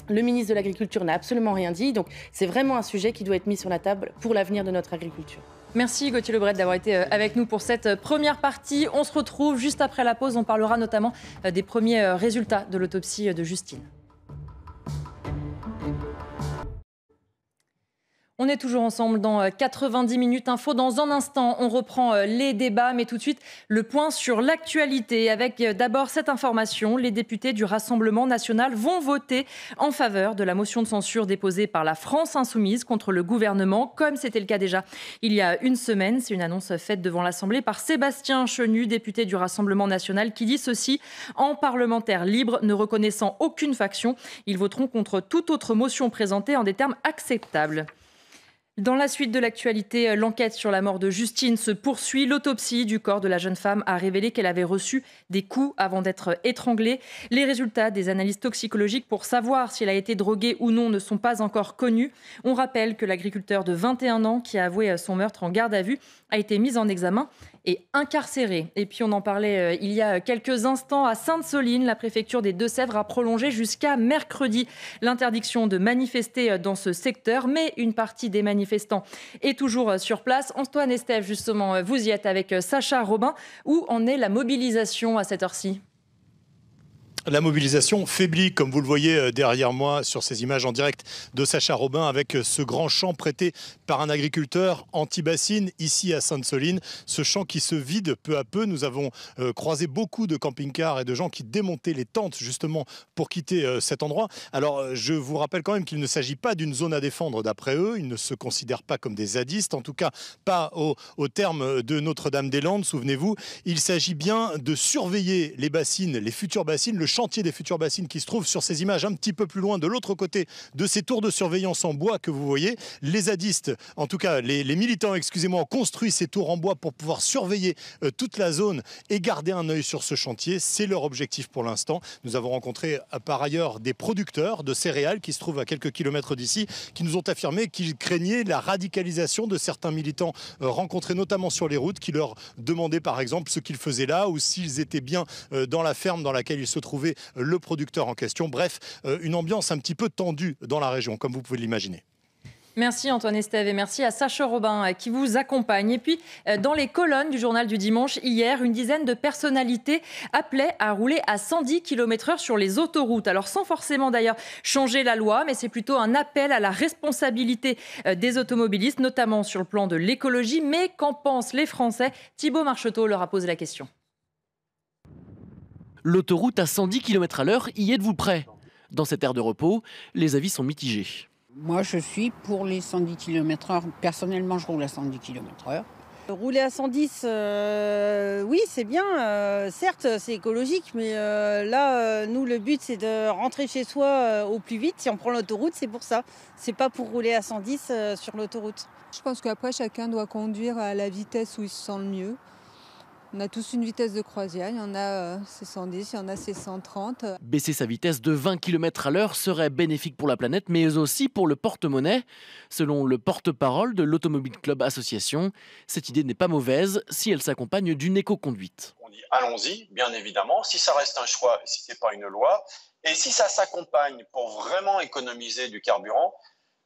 Le ministre de l'Agriculture n'a absolument rien dit. Donc c'est vraiment un sujet qui doit être mis sur la table pour l'avenir de notre agriculture. Merci Gauthier Lebret d'avoir été avec nous pour cette première partie. On se retrouve juste après la pause. On parlera notamment des premiers résultats de l'autopsie de Justine. On est toujours ensemble dans 90 minutes info. Dans un instant, on reprend les débats, mais tout de suite, le point sur l'actualité. Avec d'abord cette information, les députés du Rassemblement national vont voter en faveur de la motion de censure déposée par la France insoumise contre le gouvernement, comme c'était le cas déjà il y a une semaine. C'est une annonce faite devant l'Assemblée par Sébastien Chenu, député du Rassemblement national, qui dit ceci: en parlementaires libres ne reconnaissant aucune faction, ils voteront contre toute autre motion présentée en des termes acceptables. Dans la suite de l'actualité, l'enquête sur la mort de Justine se poursuit. L'autopsie du corps de la jeune femme a révélé qu'elle avait reçu des coups avant d'être étranglée. Les résultats des analyses toxicologiques pour savoir si elle a été droguée ou non ne sont pas encore connus. On rappelle que l'agriculteur de 21 ans qui a avoué son meurtre en garde à vue a été mis en examen et incarcéré. Et puis on en parlait il y a quelques instants à Sainte-Soline. La préfecture des Deux-Sèvres a prolongé jusqu'à mercredi l'interdiction de manifester dans ce secteur. Mais une partie des manifestants est toujours sur place. Antoine Estève, justement, vous y êtes avec Sacha Robin. Où en est la mobilisation à cette heure-ci ? La mobilisation faiblit, comme vous le voyez derrière moi sur ces images en direct de Sacha Robin, avec ce grand champ prêté par un agriculteur anti-bassine ici à Sainte-Soline. Ce champ qui se vide peu à peu. Nous avons croisé beaucoup de camping-cars et de gens qui démontaient les tentes justement pour quitter cet endroit. Alors je vous rappelle quand même qu'il ne s'agit pas d'une zone à défendre d'après eux. Ils ne se considèrent pas comme des zadistes, en tout cas pas au terme de Notre-Dame-des-Landes, souvenez-vous. Il s'agit bien de surveiller les bassines, les futures bassines, le chantier des futures bassines qui se trouve sur ces images un petit peu plus loin de l'autre côté de ces tours de surveillance en bois que vous voyez. Les zadistes, en tout cas les militants, excusez-moi, ont construit ces tours en bois pour pouvoir surveiller toute la zone et garder un œil sur ce chantier. C'est leur objectif pour l'instant. Nous avons rencontré par ailleurs des producteurs de céréales qui se trouvent à quelques kilomètres d'ici, qui nous ont affirmé qu'ils craignaient la radicalisation de certains militants rencontrés notamment sur les routes, qui leur demandaient par exemple ce qu'ils faisaient là ou s'ils étaient bien dans la ferme dans laquelle ils se trouvaient le producteur en question. Bref, une ambiance un petit peu tendue dans la région, comme vous pouvez l'imaginer. Merci Antoine Estève et merci à Sacha Robin qui vous accompagne. Et puis, dans les colonnes du journal du dimanche, hier, une dizaine de personnalités appelaient à rouler à 110 km/h sur les autoroutes. Alors, sans forcément d'ailleurs changer la loi, mais c'est plutôt un appel à la responsabilité des automobilistes, notamment sur le plan de l'écologie. Mais qu'en pensent les Français ? Thibaut Marcheteau leur a posé la question. L'autoroute à 110 km/h, y êtes-vous prêt ? Dans cette aire de repos, les avis sont mitigés. Moi, je suis pour les 110 km/h. Personnellement, je roule à 110 km/h. Rouler à 110, oui, c'est bien. Certes, c'est écologique, mais là, nous, le but, c'est de rentrer chez soi au plus vite. Si on prend l'autoroute, c'est pour ça. C'est pas pour rouler à 110 sur l'autoroute. Je pense qu'après, chacun doit conduire à la vitesse où il se sent le mieux. On a tous une vitesse de croisière, il y en a c'est 110, il y en a c'est 130. Baisser sa vitesse de 20 km/h serait bénéfique pour la planète, mais aussi pour le porte-monnaie. Selon le porte-parole de l'Automobile Club Association, cette idée n'est pas mauvaise si elle s'accompagne d'une éco-conduite. On dit allons-y, bien évidemment, si ça reste un choix, si ce n'est pas une loi, et si ça s'accompagne pour vraiment économiser du carburant,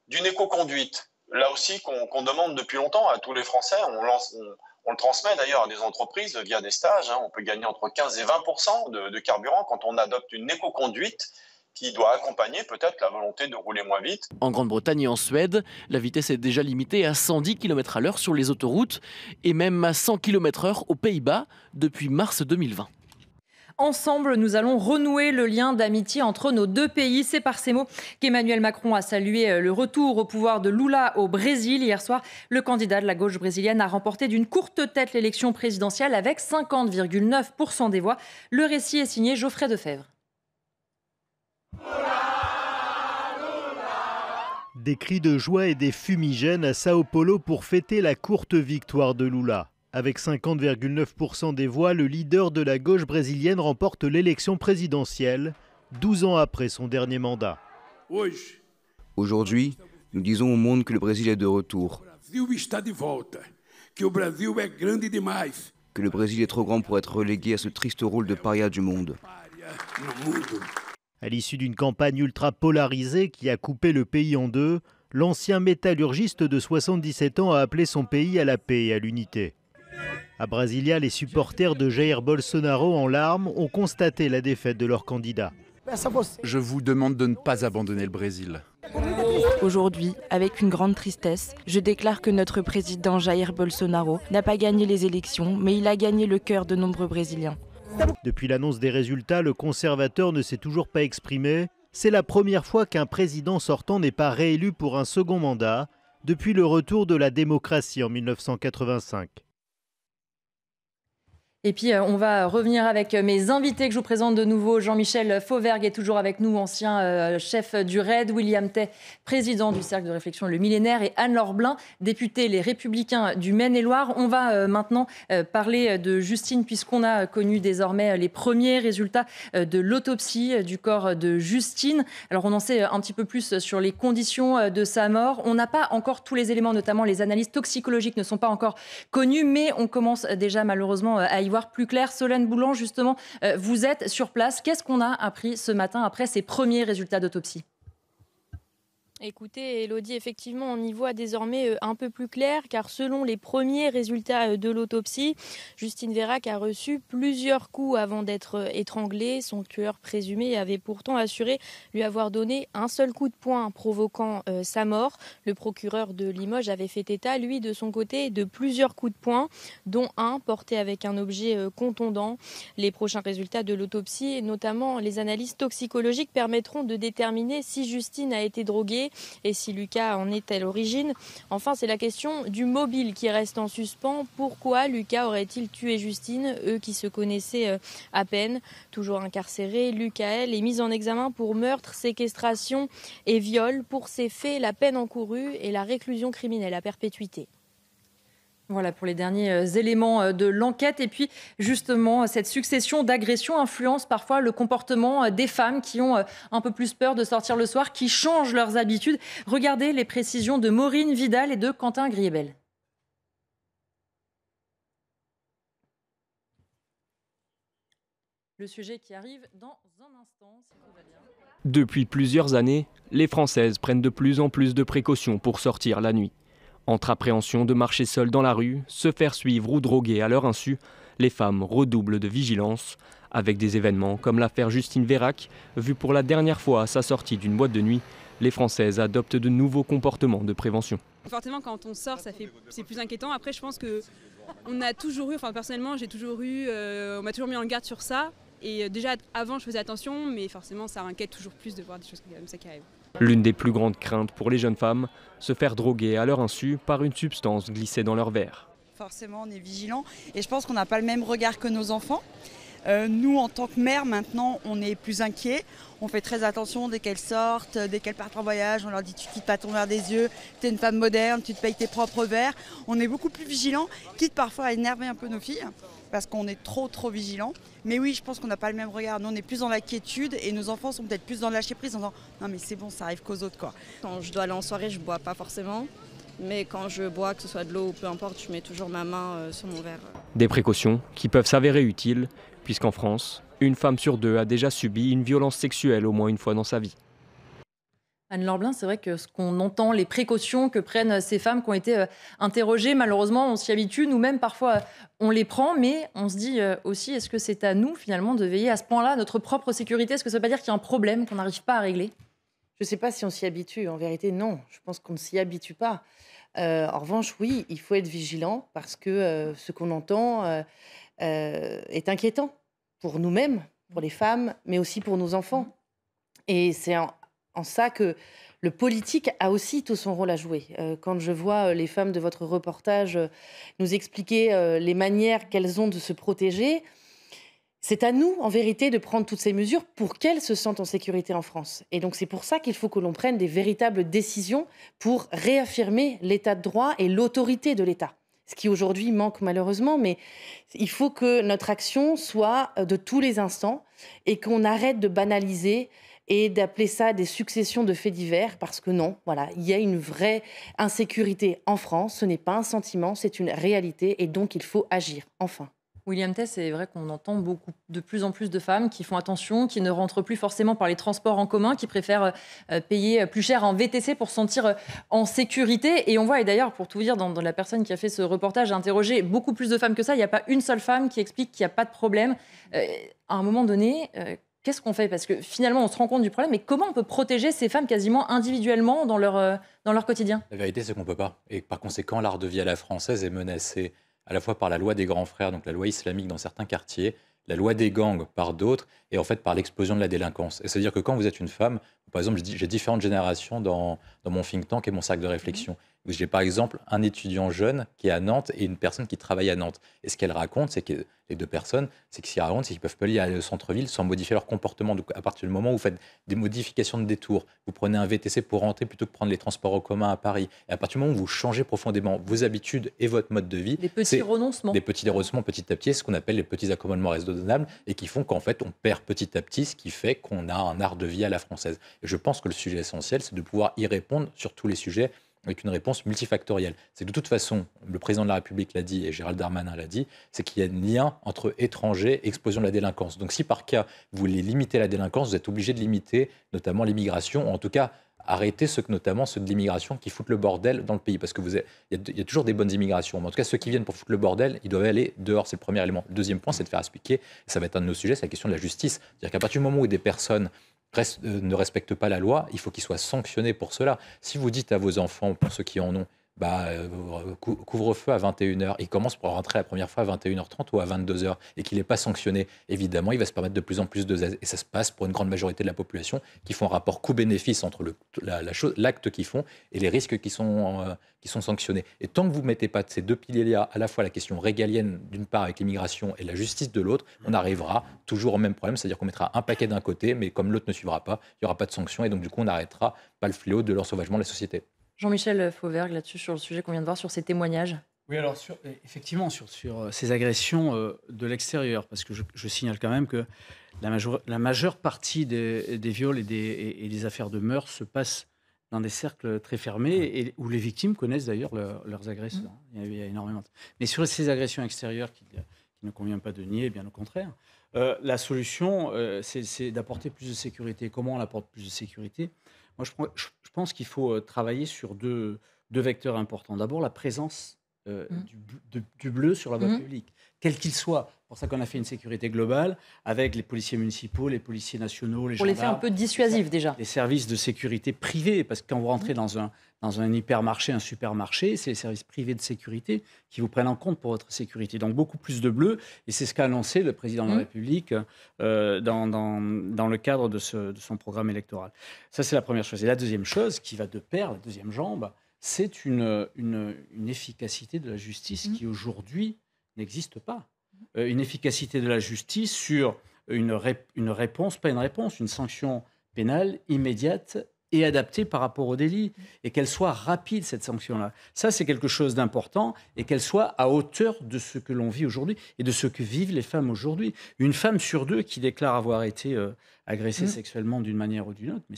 d'une éco-conduite. Là aussi qu'on demande depuis longtemps à tous les Français, on le transmet d'ailleurs à des entreprises via des stages. On peut gagner entre 15 et 20% de carburant quand on adopte une éco-conduite qui doit accompagner peut-être la volonté de rouler moins vite. En Grande-Bretagne et en Suède, la vitesse est déjà limitée à 110 km/h sur les autoroutes et même à 100 km/h aux Pays-Bas depuis mars 2020. Ensemble, nous allons renouer le lien d'amitié entre nos deux pays. C'est par ces mots qu'Emmanuel Macron a salué le retour au pouvoir de Lula au Brésil. Hier soir, le candidat de la gauche brésilienne a remporté d'une courte tête l'élection présidentielle avec 50,9% des voix. Le récit est signé Geoffrey Defebvre. Des cris de joie et des fumigènes à Sao Paulo pour fêter la courte victoire de Lula. Avec 50,9% des voix, le leader de la gauche brésilienne remporte l'élection présidentielle, 12 ans après son dernier mandat. Aujourd'hui, nous disons au monde que le Brésil est de retour. Que le Brésil est trop grand pour être relégué à ce triste rôle de paria du monde. À l'issue d'une campagne ultra polarisée qui a coupé le pays en deux, l'ancien métallurgiste de 77 ans a appelé son pays à la paix et à l'unité. À Brasilia, les supporters de Jair Bolsonaro en larmes ont constaté la défaite de leur candidat. Je vous demande de ne pas abandonner le Brésil. Aujourd'hui, avec une grande tristesse, je déclare que notre président Jair Bolsonaro n'a pas gagné les élections, mais il a gagné le cœur de nombreux Brésiliens. Depuis l'annonce des résultats, le conservateur ne s'est toujours pas exprimé. C'est la première fois qu'un président sortant n'est pas réélu pour un second mandat depuis le retour de la démocratie en 1985. Et puis, on va revenir avec mes invités que je vous présente de nouveau. Jean-Michel Fauvergue est toujours avec nous, ancien chef du RAID. William Tay, président du Cercle de réflexion Le Millénaire. Et Anne-Laure Blin, députée Les Républicains du Maine-et-Loire. On va maintenant parler de Justine, puisqu'on a connu désormais les premiers résultats de l'autopsie du corps de Justine. Alors, on en sait un petit peu plus sur les conditions de sa mort. On n'a pas encore tous les éléments, notamment les analyses toxicologiques ne sont pas encore connues, mais on commence déjà malheureusement à y voir plus clair. Solène Boulan, justement, vous êtes sur place. Qu'est-ce qu'on a appris ce matin après ces premiers résultats d'autopsie ? Écoutez, Élodie, effectivement, on y voit désormais un peu plus clair, car selon les premiers résultats de l'autopsie, Justine Vérac a reçu plusieurs coups avant d'être étranglée. Son tueur présumé avait pourtant assuré lui avoir donné un seul coup de poing provoquant sa mort. Le procureur de Limoges avait fait état, lui, de son côté, de plusieurs coups de poing, dont un porté avec un objet contondant. Les prochains résultats de l'autopsie, et notamment les analyses toxicologiques, permettront de déterminer si Justine a été droguée et si Lucas en est à l'origine. Enfin, c'est la question du mobile qui reste en suspens. Pourquoi Lucas aurait-il tué Justine, eux qui se connaissaient à peine? Toujours incarcéré, Lucas, elle, est mis en examen pour meurtre, séquestration et viol. Pour ces faits, la peine encourue est la réclusion criminelle à perpétuité. Voilà pour les derniers éléments de l'enquête. Et puis, justement, cette succession d'agressions influence parfois le comportement des femmes qui ont un peu plus peur de sortir le soir, qui changent leurs habitudes. Regardez les précisions de Maureen Vidal et de Quentin Griebel. Le sujet qui arrive dans un instant, si tout va bien. Depuis plusieurs années, les Françaises prennent de plus en plus de précautions pour sortir la nuit. Entre appréhension de marcher seule dans la rue, se faire suivre ou droguer à leur insu, les femmes redoublent de vigilance, avec des événements comme l'affaire Justine Vérac, vue pour la dernière fois à sa sortie d'une boîte de nuit. Les Françaises adoptent de nouveaux comportements de prévention. Forcément, quand on sort, c'est plus inquiétant. Après, je pense qu'on a toujours eu, enfin personnellement, on m'a toujours mis en garde sur ça. Et déjà, avant, je faisais attention, mais forcément, ça inquiète toujours plus de voir des choses comme ça qui arrivent. L'une des plus grandes craintes pour les jeunes femmes, se faire droguer à leur insu par une substance glissée dans leur verre. Forcément, on est vigilant et je pense qu'on n'a pas le même regard que nos enfants. Nous, en tant que mère, maintenant, on est plus inquiets. On fait très attention dès qu'elles sortent, dès qu'elles partent en voyage. On leur dit tu quittes pas ton verre des yeux, tu es une femme moderne, tu te payes tes propres verres. On est beaucoup plus vigilants, quitte parfois à énerver un peu nos filles, parce qu'on est trop vigilants. Mais oui, je pense qu'on n'a pas le même regard. Nous, on est plus dans l'inquiétude et nos enfants sont peut-être plus dans le lâcher prise en disant non mais c'est bon, ça arrive qu'aux autres, quoi. Quand je dois aller en soirée, je bois pas forcément. Mais quand je bois, que ce soit de l'eau ou peu importe, je mets toujours ma main sur mon verre. Des précautions qui peuvent s'avérer utiles, puisqu'en France, une femme sur deux a déjà subi une violence sexuelle au moins une fois dans sa vie. Anne-Laure Blin, c'est vrai que ce qu'on entend, les précautions que prennent ces femmes qui ont été interrogées, malheureusement, on s'y habitue. Nous-mêmes, parfois, on les prend, mais on se dit aussi, est-ce que c'est à nous, finalement, de veiller à ce point-là à notre propre sécurité? Est-ce que ça veut pas dire qu'il y a un problème qu'on n'arrive pas à régler? Je ne sais pas si on s'y habitue. En vérité, non. Je pense qu'on ne s'y habitue pas. En revanche, oui, il faut être vigilant parce que ce qu'on entend est inquiétant pour nous-mêmes, pour les femmes, mais aussi pour nos enfants. Et c'est en ça que le politique a aussi tout son rôle à jouer. Quand je vois les femmes de votre reportage nous expliquer les manières qu'elles ont de se protéger, c'est à nous, en vérité, de prendre toutes ces mesures pour qu'elles se sentent en sécurité en France. Et donc, c'est pour ça qu'il faut que l'on prenne des véritables décisions pour réaffirmer l'état de droit et l'autorité de l'État. Ce qui aujourd'hui manque malheureusement, mais il faut que notre action soit de tous les instants et qu'on arrête de banaliser et d'appeler ça des successions de faits divers, parce que non, voilà, il y a une vraie insécurité en France. Ce n'est pas un sentiment, c'est une réalité, et donc il faut agir, enfin. William Tess, c'est vrai qu'on entend de plus en plus de femmes qui font attention, qui ne rentrent plus forcément par les transports en commun, qui préfèrent payer plus cher en VTC pour se sentir en sécurité. Et on voit, et d'ailleurs, pour tout vous dire, dans la personne qui a fait ce reportage, a interrogé beaucoup plus de femmes que ça. Il n'y a pas une seule femme qui explique qu'il n'y a pas de problème. À un moment donné, qu'est-ce qu'on fait ? Parce que finalement, on se rend compte du problème. Mais comment on peut protéger ces femmes quasiment individuellement dans leur quotidien ? La vérité, c'est qu'on ne peut pas. Et par conséquent, l'art de vie à la française est menacé à la fois par la loi des grands frères, donc la loi islamique dans certains quartiers, la loi des gangs par d'autres, et en fait par l'explosion de la délinquance. Et c'est-à-dire que quand vous êtes une femme, par exemple, j'ai différentes générations dans mon think tank et mon cercle de réflexion. J'ai par exemple un étudiant jeune qui est à Nantes et une personne qui travaille à Nantes. Et ce qu'elle raconte, c'est que les deux personnes, c'est qu'ils ne peuvent pas aller au centre-ville sans modifier leur comportement. Donc à partir du moment où vous faites des modifications de détour, vous prenez un VTC pour rentrer plutôt que prendre les transports en commun à Paris, et à partir du moment où vous changez profondément vos habitudes et votre mode de vie, des petits renoncements. Des petits renoncements petit à petit, ce qu'on appelle les petits accommodements raisonnables, et qui font qu'en fait on perd petit à petit, ce qui fait qu'on a un art de vie à la française. Et je pense que le sujet essentiel, c'est de pouvoir y répondre sur tous les sujets avec une réponse multifactorielle. C'est que de toute façon, le président de la République l'a dit et Gérald Darmanin l'a dit, c'est qu'il y a un lien entre étrangers et explosion de la délinquance. Donc si par cas, vous voulez limiter la délinquance, vous êtes obligé de limiter notamment l'immigration, ou en tout cas arrêter notamment ceux de l'immigration qui foutent le bordel dans le pays. Parce qu'il y a toujours des bonnes immigrations, mais en tout cas ceux qui viennent pour foutre le bordel, ils doivent aller dehors, c'est le premier élément. Le deuxième point, c'est de faire expliquer, ça va être un de nos sujets, c'est la question de la justice. C'est-à-dire qu'à partir du moment où des personnes ne respectent pas la loi, il faut qu'ils soient sanctionnés pour cela. Si vous dites à vos enfants, pour ceux qui en ont, couvre-feu à 21h, il commence pour rentrer la première fois à 21h30 ou à 22h, et qu'il n'est pas sanctionné, évidemment, il va se permettre de plus en plus et ça se passe pour une grande majorité de la population qui font un rapport coût-bénéfice entre l'acte qu'ils font et les risques qui sont sanctionnés. Et tant que vous ne mettez pas de ces deux piliers-là, à la fois la question régalienne d'une part avec l'immigration et la justice de l'autre, on arrivera toujours au même problème, c'est-à-dire qu'on mettra un paquet d'un côté, mais comme l'autre ne suivra pas, il n'y aura pas de sanction, et donc du coup on n'arrêtera pas le fléau de l'ensauvagement de la société. Jean-Michel Fauvergue, là-dessus, sur le sujet qu'on vient de voir, sur ces témoignages. Oui, alors effectivement, sur ces agressions de l'extérieur, parce que je signale quand même que la majeure partie des viols et des affaires de meurtre se passent dans des cercles très fermés, et où les victimes connaissent d'ailleurs leurs agresseurs. Il y a énormément. Mais sur ces agressions extérieures qu'il ne convient pas de nier, bien au contraire, la solution, c'est d'apporter plus de sécurité. Comment on apporte plus de sécurité ? Moi, je pense qu'il faut travailler sur deux vecteurs importants. D'abord, la présence du bleu sur la voie publique, quel qu'il soit. C'est pour ça qu'on a fait une sécurité globale avec les policiers municipaux, les policiers nationaux, les gendarmes. Pour les faire un peu dissuasifs déjà. Les services de sécurité privés, parce que quand vous rentrez dans un hypermarché, un supermarché, c'est les services privés de sécurité qui vous prennent en compte pour votre sécurité. Donc beaucoup plus de bleu, et c'est ce qu'a annoncé le président de la République dans le cadre de son programme électoral. Ça, c'est la première chose. Et la deuxième chose, qui va de pair, la deuxième jambe, c'est une efficacité de la justice qui aujourd'hui n'existe pas. Une efficacité de la justice sur une réponse, pas une réponse, une sanction pénale immédiate et adaptée par rapport au délit, et qu'elle soit rapide, cette sanction-là. Ça, c'est quelque chose d'important, et qu'elle soit à hauteur de ce que l'on vit aujourd'hui et de ce que vivent les femmes aujourd'hui. Une femme sur deux qui déclare avoir été agressée sexuellement d'une manière ou d'une autre, mais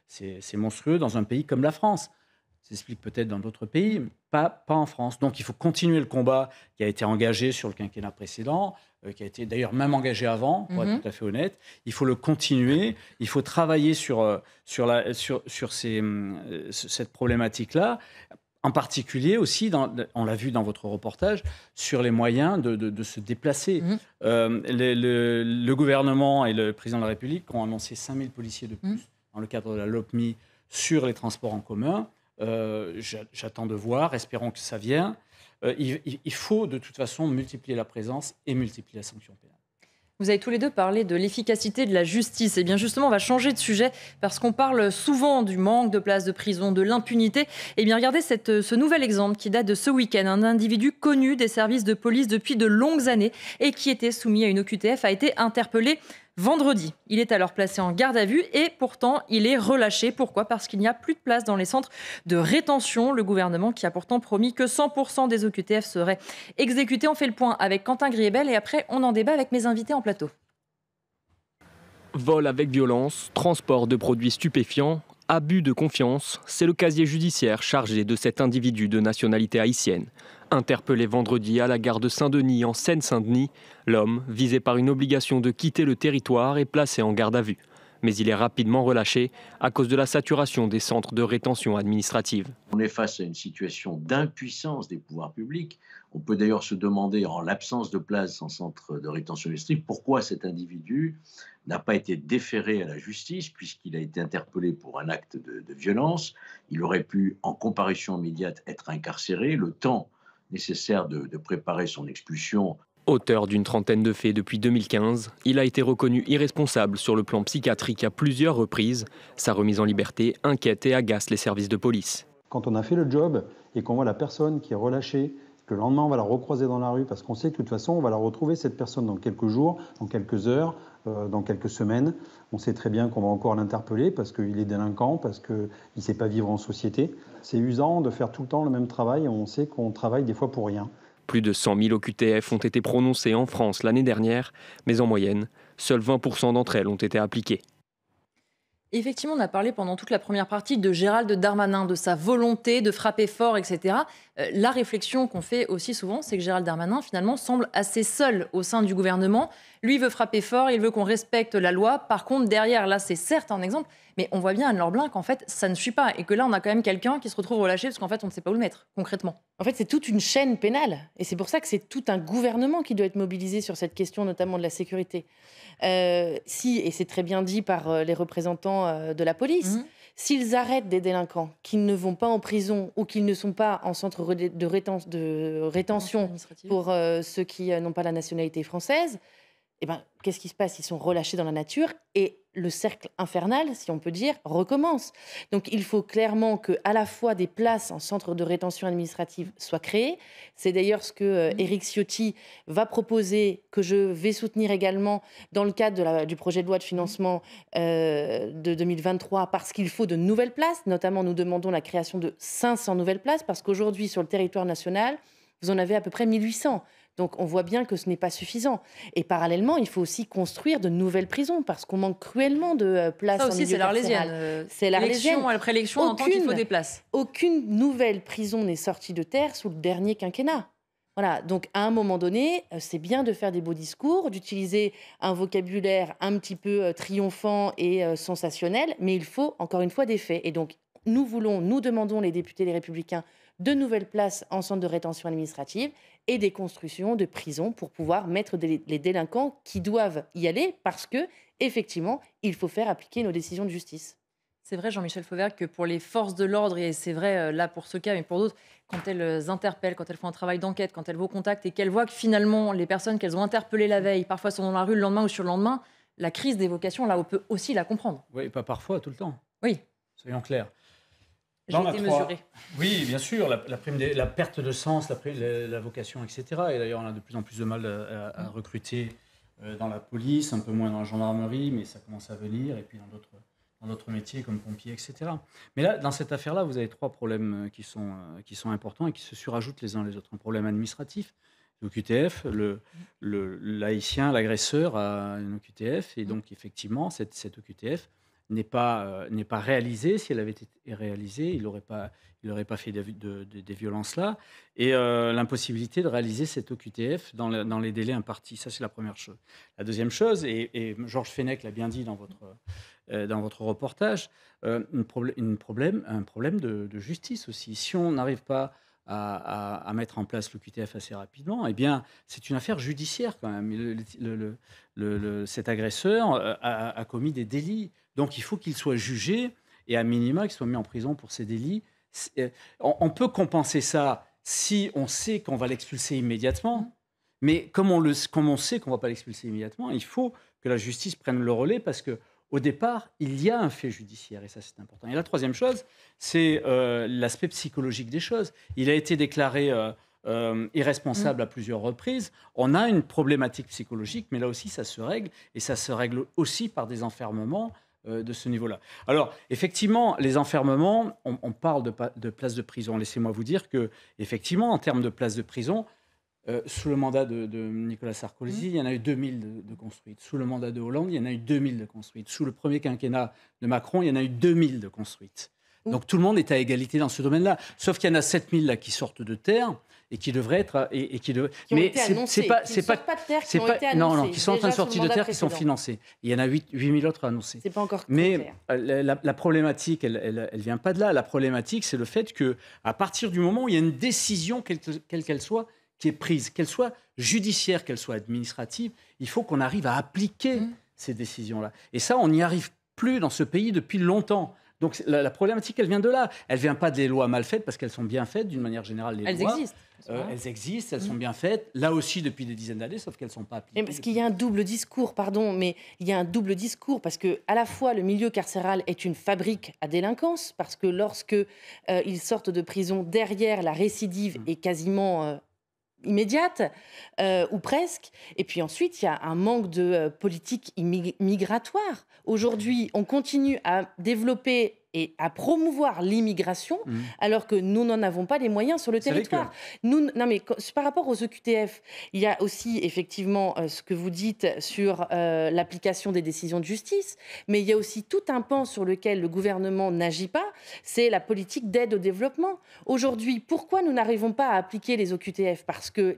c'est monstrueux dans un pays comme la France. Ça s'explique peut-être dans d'autres pays, mais pas en France. Donc il faut continuer le combat qui a été engagé sur le quinquennat précédent, qui a été d'ailleurs même engagé avant, pour être tout à fait honnête. Il faut le continuer, il faut travailler sur cette problématique-là, en particulier aussi, on l'a vu dans votre reportage, sur les moyens de se déplacer. Le gouvernement et le président de la République ont annoncé 5000 policiers de plus dans le cadre de la LOPMI sur les transports en commun. J'attends de voir, espérons que ça vienne. Il faut de toute façon multiplier la présence et multiplier la sanction pénale. Vous avez tous les deux parlé de l'efficacité de la justice. Et bien justement, on va changer de sujet parce qu'on parle souvent du manque de places de prison, de l'impunité. Et bien regardez ce nouvel exemple qui date de ce week-end. Un individu connu des services de police depuis de longues années et qui était soumis à une OQTF a été interpellé vendredi. Il est alors placé en garde à vue et pourtant il est relâché. Pourquoi ? Parce qu'il n'y a plus de place dans les centres de rétention. Le gouvernement qui a pourtant promis que 100% des OQTF seraient exécutés. On fait le point avec Quentin Griebel et après on en débat avec mes invités en plateau. Vol avec violence, transport de produits stupéfiants, abus de confiance, c'est le casier judiciaire chargé de cet individu de nationalité haïtienne. Interpellé vendredi à la gare de Saint-Denis en Seine-Saint-Denis, l'homme, visé par une obligation de quitter le territoire, est placé en garde à vue. Mais il est rapidement relâché à cause de la saturation des centres de rétention administrative. On est face à une situation d'impuissance des pouvoirs publics. On peut d'ailleurs se demander, en l'absence de place en centre de rétention administrative, pourquoi cet individu n'a pas été déféré à la justice, puisqu'il a été interpellé pour un acte de violence. Il aurait pu, en comparution immédiate, être incarcéré. Le temps nécessaire de préparer son expulsion. Auteur d'une trentaine de faits depuis 2015, il a été reconnu irresponsable sur le plan psychiatrique à plusieurs reprises. Sa remise en liberté inquiète et agace les services de police. Quand on a fait le job et qu'on voit la personne qui est relâchée, que le lendemain on va la recroiser dans la rue parce qu'on sait que de toute façon on va la retrouver cette personne dans quelques jours, dans quelques heures, dans quelques semaines. On sait très bien qu'on va encore l'interpeller parce qu'il est délinquant, parce qu'il ne sait pas vivre en société. C'est usant de faire tout le temps le même travail et on sait qu'on travaille des fois pour rien. Plus de 100 000 OQTF ont été prononcées en France l'année dernière, mais en moyenne, seuls 20% d'entre elles ont été appliquées. Effectivement, on a parlé pendant toute la première partie de Gérald Darmanin, de sa volonté de frapper fort, etc. La réflexion qu'on fait aussi souvent, c'est que Gérald Darmanin, finalement, semble assez seul au sein du gouvernement. Lui veut frapper fort, il veut qu'on respecte la loi. Par contre, derrière, là, c'est certes un exemple, mais on voit bien, Anne-Laure Blin, qu'en fait, ça ne suit pas. Et que là, on a quand même quelqu'un qui se retrouve relâché parce qu'en fait, on ne sait pas où le mettre, concrètement. En fait, c'est toute une chaîne pénale. Et c'est pour ça que c'est tout un gouvernement qui doit être mobilisé sur cette question, notamment de la sécurité. Et c'est très bien dit par les représentants de la police, s'ils arrêtent des délinquants qui ne vont pas en prison ou qui ne sont pas en centre de rétention pour ceux qui n'ont pas la nationalité française, eh ben, qu'est-ce qui se passe? Ils sont relâchés dans la nature et le cercle infernal, si on peut dire, recommence. Donc il faut clairement qu'à la fois des places en centre de rétention administrative soient créées. C'est d'ailleurs ce que Éric Ciotti va proposer, que je vais soutenir également dans le cadre du projet de loi de financement de 2023, parce qu'il faut de nouvelles places. Notamment, nous demandons la création de 500 nouvelles places, parce qu'aujourd'hui, sur le territoire national, vous en avez à peu près 1800. Donc on voit bien que ce n'est pas suffisant. Et parallèlement, il faut aussi construire de nouvelles prisons parce qu'on manque cruellement de places en milieu carcéral. Ça aussi, c'est l'Arlésienne. C'est l'Arlésienne. Élection après élection, on entend qu'il faut des places. Aucune nouvelle prison n'est sortie de terre sous le dernier quinquennat. Voilà, donc à un moment donné, c'est bien de faire des beaux discours, d'utiliser un vocabulaire un petit peu triomphant et sensationnel, mais il faut encore une fois des faits. Et donc nous demandons, les députés Les Républicains, de nouvelles places en centre de rétention administrative et des constructions de prisons pour pouvoir mettre les délinquants qui doivent y aller parce que, effectivement, il faut faire appliquer nos décisions de justice. C'est vrai, Jean-Michel Fauvergue, que pour les forces de l'ordre, et c'est vrai là pour ce cas, mais pour d'autres, quand elles interpellent, quand elles font un travail d'enquête, quand elles vont au contact et qu'elles voient que finalement les personnes qu'elles ont interpellées la veille, parfois sont dans la rue le lendemain ou sur le lendemain, la crise des vocations, là, on peut aussi la comprendre. Oui, pas parfois, tout le temps. Oui. Soyons clairs. J'ai été mesurée. Oui, bien sûr, la perte de sens, la vocation, etc. Et d'ailleurs, on a de plus en plus de mal à recruter dans la police, un peu moins dans la gendarmerie, mais ça commence à venir, et puis dans d'autres métiers comme pompiers, etc. Mais là, dans cette affaire-là, vous avez trois problèmes qui sont importants et qui se surajoutent les uns les autres. Un problème administratif, l'OQTF, l'haïtien, l'agresseur a une OQTF, et donc effectivement, cette OQTF n'est pas réalisée. Si elle avait été réalisée, il n'aurait pas fait des violences-là. Et l'impossibilité de réaliser cette OQTF dans les délais impartis. Ça, c'est la première chose. La deuxième chose, et Georges Fenech l'a bien dit dans votre reportage, un problème de justice aussi. Si on n'arrive pas à mettre en place l'OQTF assez rapidement, eh bien, c'est une affaire judiciaire quand même. Cet agresseur a commis des délits. Donc, il faut qu'il soit jugé et à minima qu'il soit mis en prison pour ces délits. On peut compenser ça si on sait qu'on va l'expulser immédiatement. Mais comme on sait qu'on ne va pas l'expulser immédiatement, il faut que la justice prenne le relais parce qu'au départ, il y a un fait judiciaire et ça, c'est important. Et la troisième chose, c'est l'aspect psychologique des choses. Il a été déclaré irresponsable à plusieurs reprises. On a une problématique psychologique, mais là aussi, ça se règle et ça se règle aussi par des enfermements de ce niveau-là. Alors, effectivement, les enfermements, on parle de places de prison. Laissez-moi vous dire que, effectivement, en termes de places de prison, sous le mandat de Nicolas Sarkozy, il y en a eu 2000 de construites. Sous le mandat de Hollande, il y en a eu 2000 de construites. Sous le premier quinquennat de Macron, il y en a eu 2000 de construites. Donc tout le monde est à égalité dans ce domaine-là. Sauf qu'il y en a 7000 là qui sortent de terre et qui devraient être... Mais c'est pas de terre qui ont été annoncés. Non, qui sont en train de sortir de terre, qui sont financés. Il y en a 8000 autres annoncés. C'est pas encore Mais la problématique, elle vient pas de là. La problématique, c'est le fait qu'à partir du moment où il y a une décision, quelle qu'elle soit, qui est prise, qu'elle soit judiciaire, qu'elle soit administrative, il faut qu'on arrive à appliquer ces décisions-là. Et ça, on n'y arrive plus dans ce pays depuis longtemps. Donc la problématique, elle vient de là. Elle ne vient pas des lois mal faites, parce qu'elles sont bien faites d'une manière générale. Elles existent. Elles existent, elles sont bien faites, là aussi depuis des dizaines d'années, sauf qu'elles ne sont pas appliquées. Parce qu'il y a un double discours, mais il y a un double discours, parce que à la fois le milieu carcéral est une fabrique à délinquance, parce que lorsque ils sortent de prison, derrière la récidive est quasiment immédiate, ou presque. Et puis ensuite, il y a un manque de politique migratoire. Aujourd'hui, on continue à développer et à promouvoir l'immigration, alors que nous n'en avons pas les moyens sur le territoire. Mais par rapport aux OQTF, il y a aussi effectivement ce que vous dites sur l'application des décisions de justice, mais il y a aussi tout un pan sur lequel le gouvernement n'agit pas, c'est la politique d'aide au développement. Aujourd'hui, pourquoi nous n'arrivons pas à appliquer les OQTF ? Parce que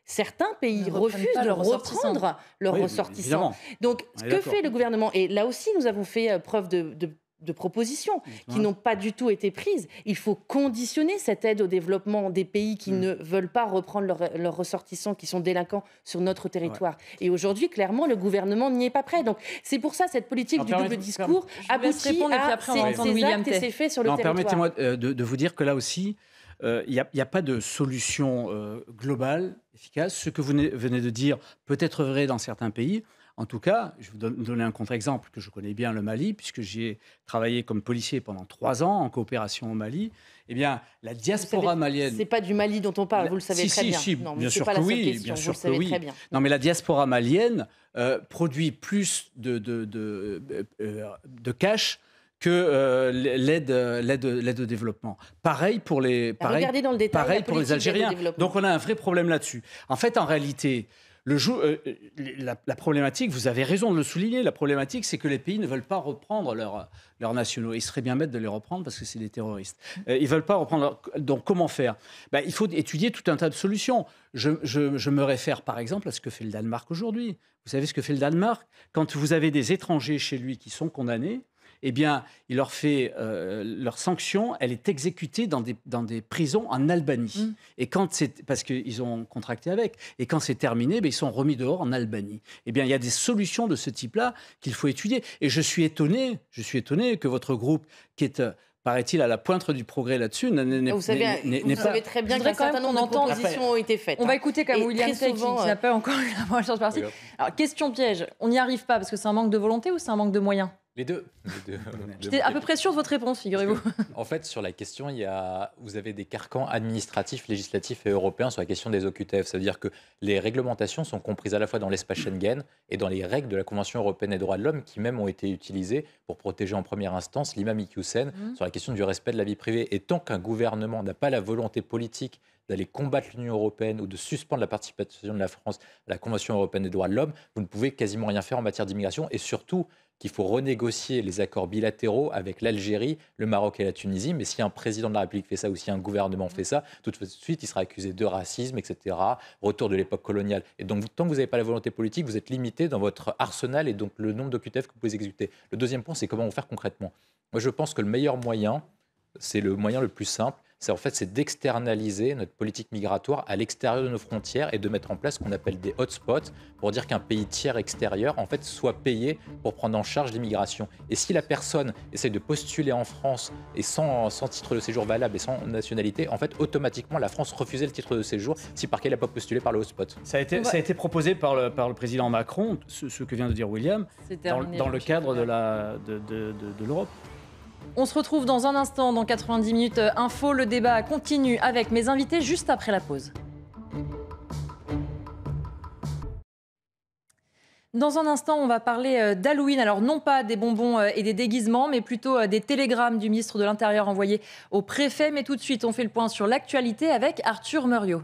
certains pays refusent de reprendre leurs ressortissants. Donc, que fait le gouvernement ? Et là aussi, nous avons fait preuve de propositions qui n'ont pas du tout été prises. Il faut conditionner cette aide au développement des pays qui ne veulent pas reprendre leurs ressortissants qui sont délinquants sur notre territoire. Et aujourd'hui, clairement, le gouvernement n'y est pas prêt. Donc, c'est pour ça cette politique du double discours aboutit à ces actes et ces faits sur le territoire. Permettez-moi de vous dire que là aussi, il n'y a pas de solution globale, efficace. Ce que vous venez de dire peut être vrai dans certains pays. En tout cas, je vais vous donner un contre-exemple que je connais bien, le Mali, puisque j'y ai travaillé comme policier pendant 3 ans en coopération au Mali. Eh bien, la diaspora malienne... C'est pas du Mali dont on parle, vous le savez très bien. Non, bien sûr que oui, bien sûr que oui. Non, mais la diaspora malienne produit plus de cash que l'aide au développement. Pareil pour les Algériens. Donc on a un vrai problème là-dessus. En fait, en réalité, la problématique, vous avez raison de le souligner, la problématique, c'est que les pays ne veulent pas reprendre leurs nationaux. Il serait bien bête de les reprendre parce que c'est des terroristes. Ils ne veulent pas reprendre. Donc comment faire ? Il faut étudier tout un tas de solutions. Je me réfère par exemple à ce que fait le Danemark aujourd'hui. Vous savez ce que fait le Danemark ? Quand vous avez des étrangers chez lui qui sont condamnés, eh bien, il leur fait leur sanction, elle est exécutée dans des prisons en Albanie. Et parce qu'ils ont contracté avec. Et quand c'est terminé, ils sont remis dehors en Albanie. Eh bien, il y a des solutions de ce type-là qu'il faut étudier. Et je suis étonné que votre groupe, qui est paraît-il à la pointe du progrès là-dessus, vous savez très bien qu'un certain nombre de propositions ont été faites. On va écouter quand même William Tay qui n'a pas encore eu la moindre chance de partir. Alors, question piège, on n'y arrive pas parce que c'est un manque de volonté ou c'est un manque de moyens ? Les deux. J'étais à peu près sûre de votre réponse, figurez-vous. En fait, sur la question, vous avez des carcans administratifs, législatifs et européens sur la question des OQTF. Ça veut dire que les réglementations sont comprises à la fois dans l'espace Schengen et dans les règles de la Convention européenne des droits de l'homme qui même ont été utilisées pour protéger en première instance l'imam Iqiyoussen sur la question du respect de la vie privée. Et tant qu'un gouvernement n'a pas la volonté politique d'aller combattre l'Union européenne ou de suspendre la participation de la France à la Convention européenne des droits de l'homme, vous ne pouvez quasiment rien faire en matière d'immigration et surtout qu'il faut renégocier les accords bilatéraux avec l'Algérie, le Maroc et la Tunisie. Mais si un président de la République fait ça ou si un gouvernement fait ça, tout de suite, il sera accusé de racisme, etc., retour de l'époque coloniale. Et donc, tant que vous n'avez pas la volonté politique, vous êtes limité dans votre arsenal et donc le nombre d'OQTF que vous pouvez exécuter. Le deuxième point, c'est comment vous faire concrètement. Moi, je pense que le meilleur moyen, c'est le moyen le plus simple, c'est d'externaliser notre politique migratoire à l'extérieur de nos frontières et de mettre en place ce qu'on appelle des hotspots pour dire qu'un pays tiers extérieur soit payé pour prendre en charge l'immigration. Et si la personne essaye de postuler en France et sans titre de séjour valable et sans nationalité, en fait, automatiquement, la France refusait le titre de séjour si par qu'elle n'a pas postulé par le hotspot. Ça a été proposé par le président Macron, ce que vient de dire William, dans le cadre de l'Europe. On se retrouve dans un instant, dans 90 minutes info. Le débat continue avec mes invités juste après la pause. Dans un instant, on va parler d'Halloween. Alors non pas des bonbons et des déguisements, mais plutôt des télégrammes du ministre de l'Intérieur envoyés au préfet. Mais tout de suite, on fait le point sur l'actualité avec Arthur Muriot.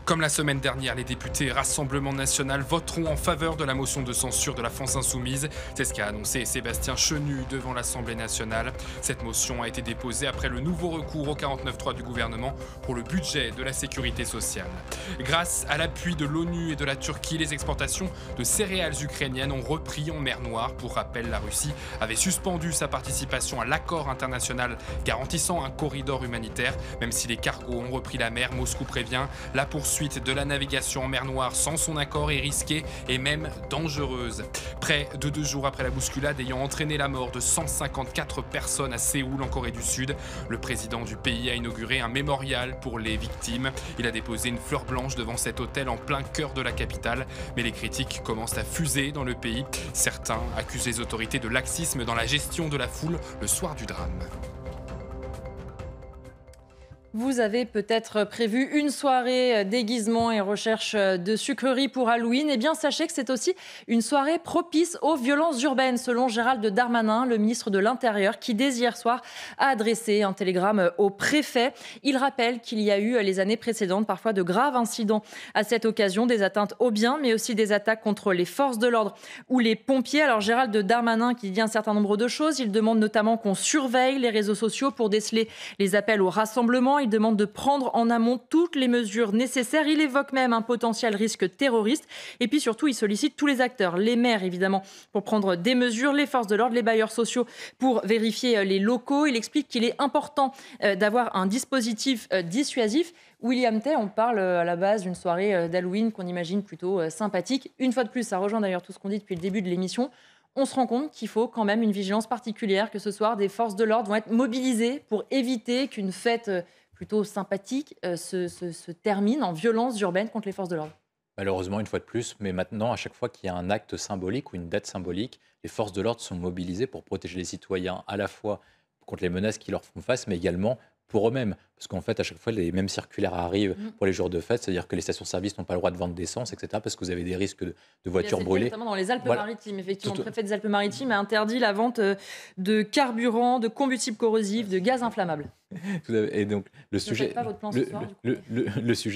Comme la semaine dernière, les députés Rassemblement National voteront en faveur de la motion de censure de la France Insoumise. C'est ce qu'a annoncé Sébastien Chenu devant l'Assemblée nationale. Cette motion a été déposée après le nouveau recours au 49.3 du gouvernement pour le budget de la sécurité sociale. Grâce à l'appui de l'ONU et de la Turquie, les exportations de céréales ukrainiennes ont repris en mer Noire. Pour rappel, la Russie avait suspendu sa participation à l'accord international garantissant un corridor humanitaire. Même si les cargos ont repris la mer, Moscou prévient la poursuite de la navigation en mer Noire sans son accord est risquée et même dangereuse. Près de 2 jours après la bousculade ayant entraîné la mort de 154 personnes à Séoul en Corée du Sud, le président du pays a inauguré un mémorial pour les victimes. Il a déposé une fleur blanche devant cet hôtel en plein cœur de la capitale. Mais les critiques commencent à fuser dans le pays. Certains accusent les autorités de laxisme dans la gestion de la foule le soir du drame. Vous avez peut-être prévu une soirée déguisement et recherche de sucreries pour Halloween. Eh bien, sachez que c'est aussi une soirée propice aux violences urbaines, selon Gérald Darmanin, le ministre de l'Intérieur, qui dès hier soir a adressé un télégramme au préfet. Il rappelle qu'il y a eu les années précédentes parfois de graves incidents à cette occasion, des atteintes aux biens, mais aussi des attaques contre les forces de l'ordre ou les pompiers. Alors Gérald Darmanin qui dit un certain nombre de choses. Il demande notamment qu'on surveille les réseaux sociaux pour déceler les appels au rassemblement. Il demande de prendre en amont toutes les mesures nécessaires. Il évoque même un potentiel risque terroriste. Et puis surtout, il sollicite tous les acteurs, les maires évidemment, pour prendre des mesures, les forces de l'ordre, les bailleurs sociaux pour vérifier les locaux. Il explique qu'il est important d'avoir un dispositif dissuasif. William Tay, on parle à la base d'une soirée d'Halloween qu'on imagine plutôt sympathique. Une fois de plus, ça rejoint d'ailleurs tout ce qu'on dit depuis le début de l'émission. On se rend compte qu'il faut quand même une vigilance particulière, que ce soir, des forces de l'ordre vont être mobilisées pour éviter qu'une fête plutôt sympathique se termine en violence urbaine contre les forces de l'ordre. Malheureusement, une fois de plus, mais maintenant, à chaque fois qu'il y a un acte symbolique ou une date symbolique, les forces de l'ordre sont mobilisées pour protéger les citoyens à la fois contre les menaces qui leur font face, mais également pour eux-mêmes. Parce qu'en fait, à chaque fois, les mêmes circulaires arrivent pour les jours de fête, c'est-à-dire que les stations-service n'ont pas le droit de vendre d'essence, etc., parce que vous avez des risques de voitures brûlées. Notamment dans les Alpes-Maritimes, effectivement. Le préfet des Alpes-Maritimes a interdit la vente de carburant, de combustibles corrosifs, de gaz inflammable. Et donc, le sujet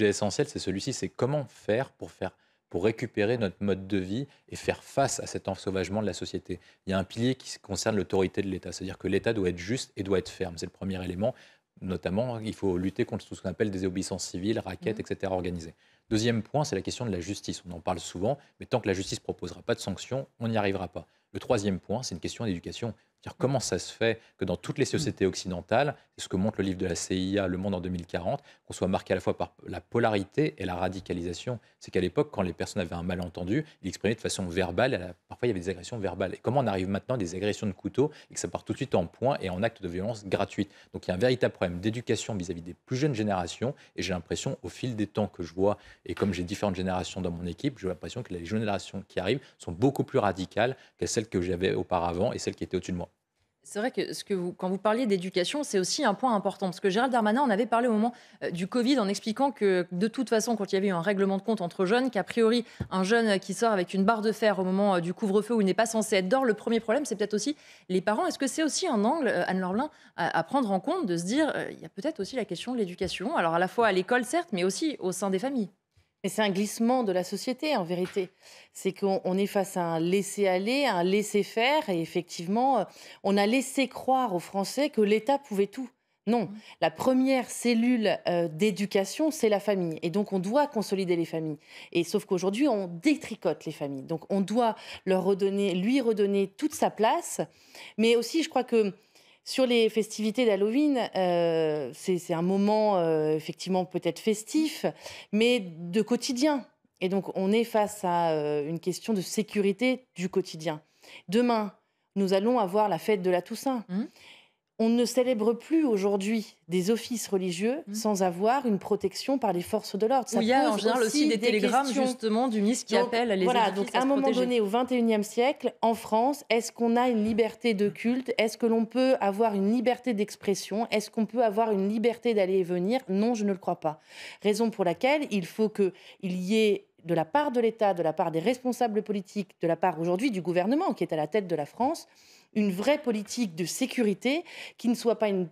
essentiel, c'est celui-ci, c'est comment faire pour récupérer notre mode de vie et faire face à cet ensauvagement de la société. Il y a un pilier qui concerne l'autorité de l'État, c'est-à-dire que l'État doit être juste et doit être ferme. C'est le premier élément. Notamment, il faut lutter contre tout ce qu'on appelle désobéissance civile, raquettes, etc. organisées. Deuxième point, c'est la question de la justice. On en parle souvent, mais tant que la justice ne proposera pas de sanctions, on n'y arrivera pas. Le troisième point, c'est une question d'éducation. C'est-à-dire comment ça se fait que dans toutes les sociétés occidentales, c'est ce que montre le livre de la CIA, Le Monde en 2040, qu'on soit marqué à la fois par la polarité et la radicalisation. C'est qu'à l'époque, quand les personnes avaient un malentendu, ils l'exprimaient de façon verbale, parfois il y avait des agressions verbales. Et comment on arrive maintenant à des agressions de couteau et que ça part tout de suite en points et en actes de violence gratuites. Donc il y a un véritable problème d'éducation vis-à-vis des plus jeunes générations, et j'ai l'impression, au fil des temps que je vois, et comme j'ai différentes générations dans mon équipe, j'ai l'impression que les jeunes générations qui arrivent sont beaucoup plus radicales que celles que j'avais auparavant et celles qui étaient au-dessus de moi. C'est vrai que, quand vous parliez d'éducation, c'est aussi un point important. Parce que Gérald Darmanin en avait parlé au moment du Covid en expliquant que de toute façon, quand il y avait eu un règlement de compte entre jeunes, qu'a priori, un jeune qui sort avec une barre de fer au moment du couvre-feu où il n'est pas censé être dehors, le premier problème, c'est peut-être aussi les parents. Est-ce que c'est aussi un angle, Anne Lorblin, à prendre en compte, de se dire, il y a peut-être aussi la question de l'éducation, alors à la fois à l'école, certes, mais aussi au sein des familles? Mais c'est un glissement de la société, en vérité. C'est qu'on est face à un laisser-aller, un laisser-faire. Et effectivement, on a laissé croire aux Français que l'État pouvait tout. Non, la première cellule d'éducation, c'est la famille. Et donc, on doit consolider les familles. Et sauf qu'aujourd'hui, on détricote les familles. Donc, on doit lui redonner toute sa place. Mais aussi, je crois que sur les festivités d'Halloween, c'est un moment effectivement peut-être festif, mais de quotidien. Et donc, on est face à une question de sécurité du quotidien. Demain, nous allons avoir la fête de la Toussaint. On ne célèbre plus aujourd'hui des offices religieux sans avoir une protection par les forces de l'ordre. Il y a en général aussi des télégrammes justement du ministre qui appelle les édifices à se protéger. Donc à un moment donné, au XXIe siècle, en France, est-ce qu'on a une liberté de culte? Est-ce que l'on peut avoir une liberté d'expression? Est-ce qu'on peut avoir une liberté d'aller et venir? Non, je ne le crois pas. Raison pour laquelle il faut qu'il y ait de la part de l'État, de la part des responsables politiques, de la part aujourd'hui du gouvernement qui est à la tête de la France, une vraie politique de sécurité qui ne soit pas une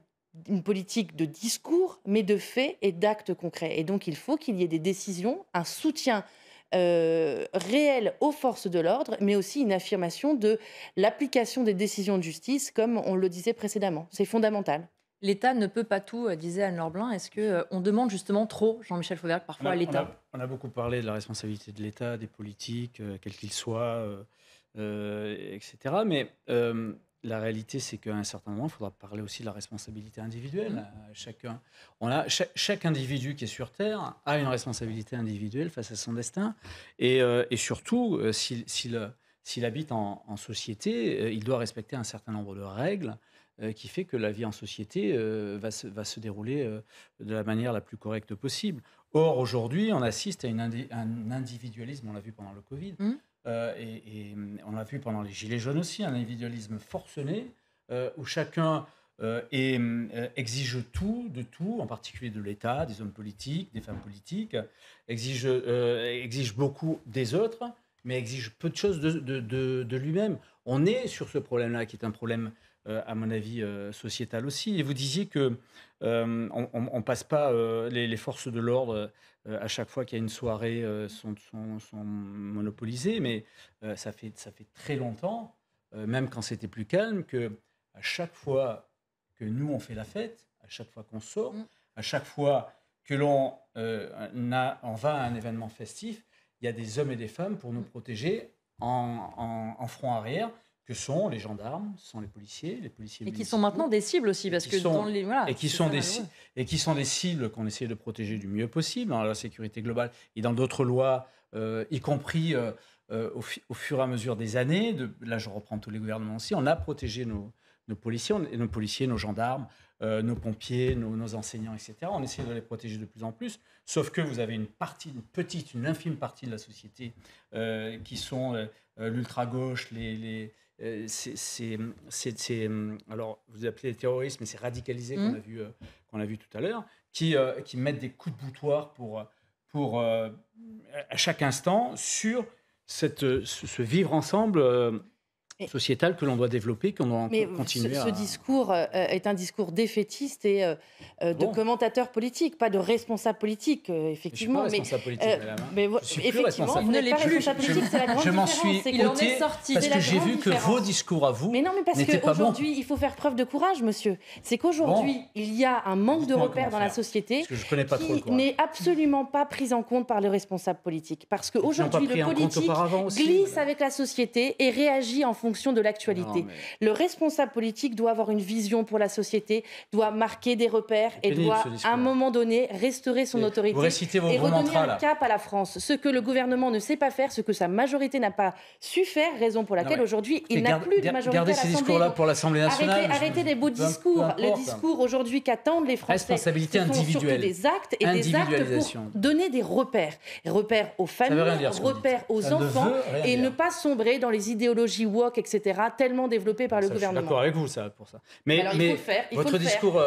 une politique de discours, mais de faits et d'actes concrets. Et donc, il faut qu'il y ait des décisions, un soutien réel aux forces de l'ordre, mais aussi une affirmation de l'application des décisions de justice, comme on le disait précédemment. C'est fondamental. L'État ne peut pas tout, disait Anne-Laure Blin. Est-ce qu'on demande justement trop, Jean-Michel Fauvergue, parfois à l'État ? On a beaucoup parlé de la responsabilité de l'État, des politiques, quels qu'ils soient, etc. Mais la réalité, c'est qu'à un certain moment, il faudra parler aussi de la responsabilité individuelle. Chaque individu qui est sur Terre a une responsabilité individuelle face à son destin. Et surtout, s'il habite en société, il doit respecter un certain nombre de règles qui fait que la vie en société va se dérouler de la manière la plus correcte possible. Or, aujourd'hui, on assiste à un individualisme, on l'a vu pendant le Covid, et on l'a vu pendant les Gilets jaunes aussi, un individualisme forcené, où chacun exige tout, de tout, en particulier de l'État, des hommes politiques, des femmes politiques, exige beaucoup des autres, mais exige peu de choses de lui-même. On est sur ce problème-là, qui est un problème à mon avis, sociétal aussi. Et vous disiez que on passe pas les forces de l'ordre à chaque fois qu'il y a une soirée sont monopolisées, mais ça fait très longtemps, même quand c'était plus calme, que à chaque fois que nous on fait la fête, à chaque fois qu'on sort, à chaque fois que l'on va à un événement festif, il y a des hommes et des femmes pour nous protéger en front arrière, que sont les gendarmes, ce sont les policiers et qui sont maintenant des cibles aussi, parce que qui sont des cibles qu'on essaie de protéger du mieux possible dans la sécurité globale et dans d'autres lois, y compris au fur et à mesure des années. Là, je reprends tous les gouvernements aussi. On a protégé nos policiers, nos gendarmes, nos pompiers, nos enseignants, etc. On essaie de les protéger de plus en plus. Sauf que vous avez une infime partie de la société qui sont l'ultra-gauche, alors vous appelez les terroristes, mais c'est radicalisé qu'on a vu tout à l'heure, qui mettent des coups de boutoir pour à chaque instant sur ce vivre ensemble sociétal que l'on doit développer, qu'on doit continuer ce discours est un discours défaitiste et de commentateurs politiques, pas de responsables politiques, effectivement. Je ne suis pas responsable politique, madame. Je suis plus responsable. Il ne l'est plus. Je m'en suis ôté parce que j'ai vu que vos discours à vous n'étaient pas bons. Mais non, mais parce qu'aujourd'hui, il faut faire preuve de courage, monsieur. C'est qu'aujourd'hui, il y a un manque de repères dans la société qui n'est absolument pas pris en compte par les responsables politiques. Parce qu'aujourd'hui, le politique glisse avec la société et réagit en fonction de l'actualité. Le responsable politique doit avoir une vision pour la société, doit marquer des repères et doit, à un moment donné, restaurer son autorité et redonner un cap à la France. Ce que le gouvernement ne sait pas faire, ce que sa majorité n'a pas su faire, raison pour laquelle aujourd'hui, il n'a plus de majorité à l'Assemblée. Gardez ces discours-là pour l'Assemblée nationale. Arrêtez les beaux discours. Le discours aujourd'hui qu'attendent les Français, responsabilité individuelle. Surtout des actes et des actes pour donner des repères. Repères aux familles, repères aux enfants et ne pas sombrer dans les idéologies woke, etc., tellement développées par le gouvernement. Je suis d'accord avec vous pour ça. Mais votre discours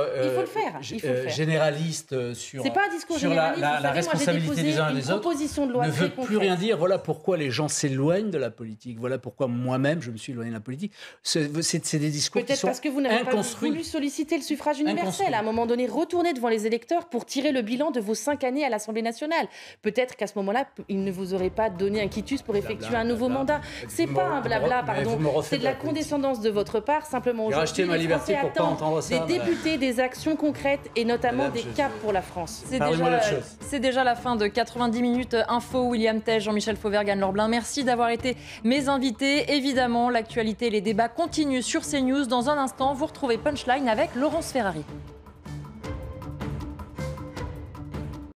généraliste sur la responsabilité des uns et des autres ne veut plus rien dire. Voilà pourquoi les gens s'éloignent de la politique. Voilà pourquoi moi-même, je me suis éloigné de la politique. C'est des discours qui sont inconstruits. Peut-être parce que vous n'avez pas voulu solliciter le suffrage universel. À un moment donné, retourner devant les électeurs pour tirer le bilan de vos 5 années à l'Assemblée nationale. Peut-être qu'à ce moment-là, ils ne vous auraient pas donné un quitus pour effectuer un nouveau mandat. C'est pas un blabla, pardon. C'est de la condescendance de votre part. Simplement, aujourd'hui, les Français attendent des députés, des actions concrètes et notamment des caps pour la France. C'est déjà la fin de 90 minutes info. William Tej, Jean-Michel Fauvergue, Anne-Laure Blin, merci d'avoir été mes invités. Évidemment, l'actualité et les débats continuent sur CNews. Dans un instant, vous retrouvez Punchline avec Laurence Ferrari.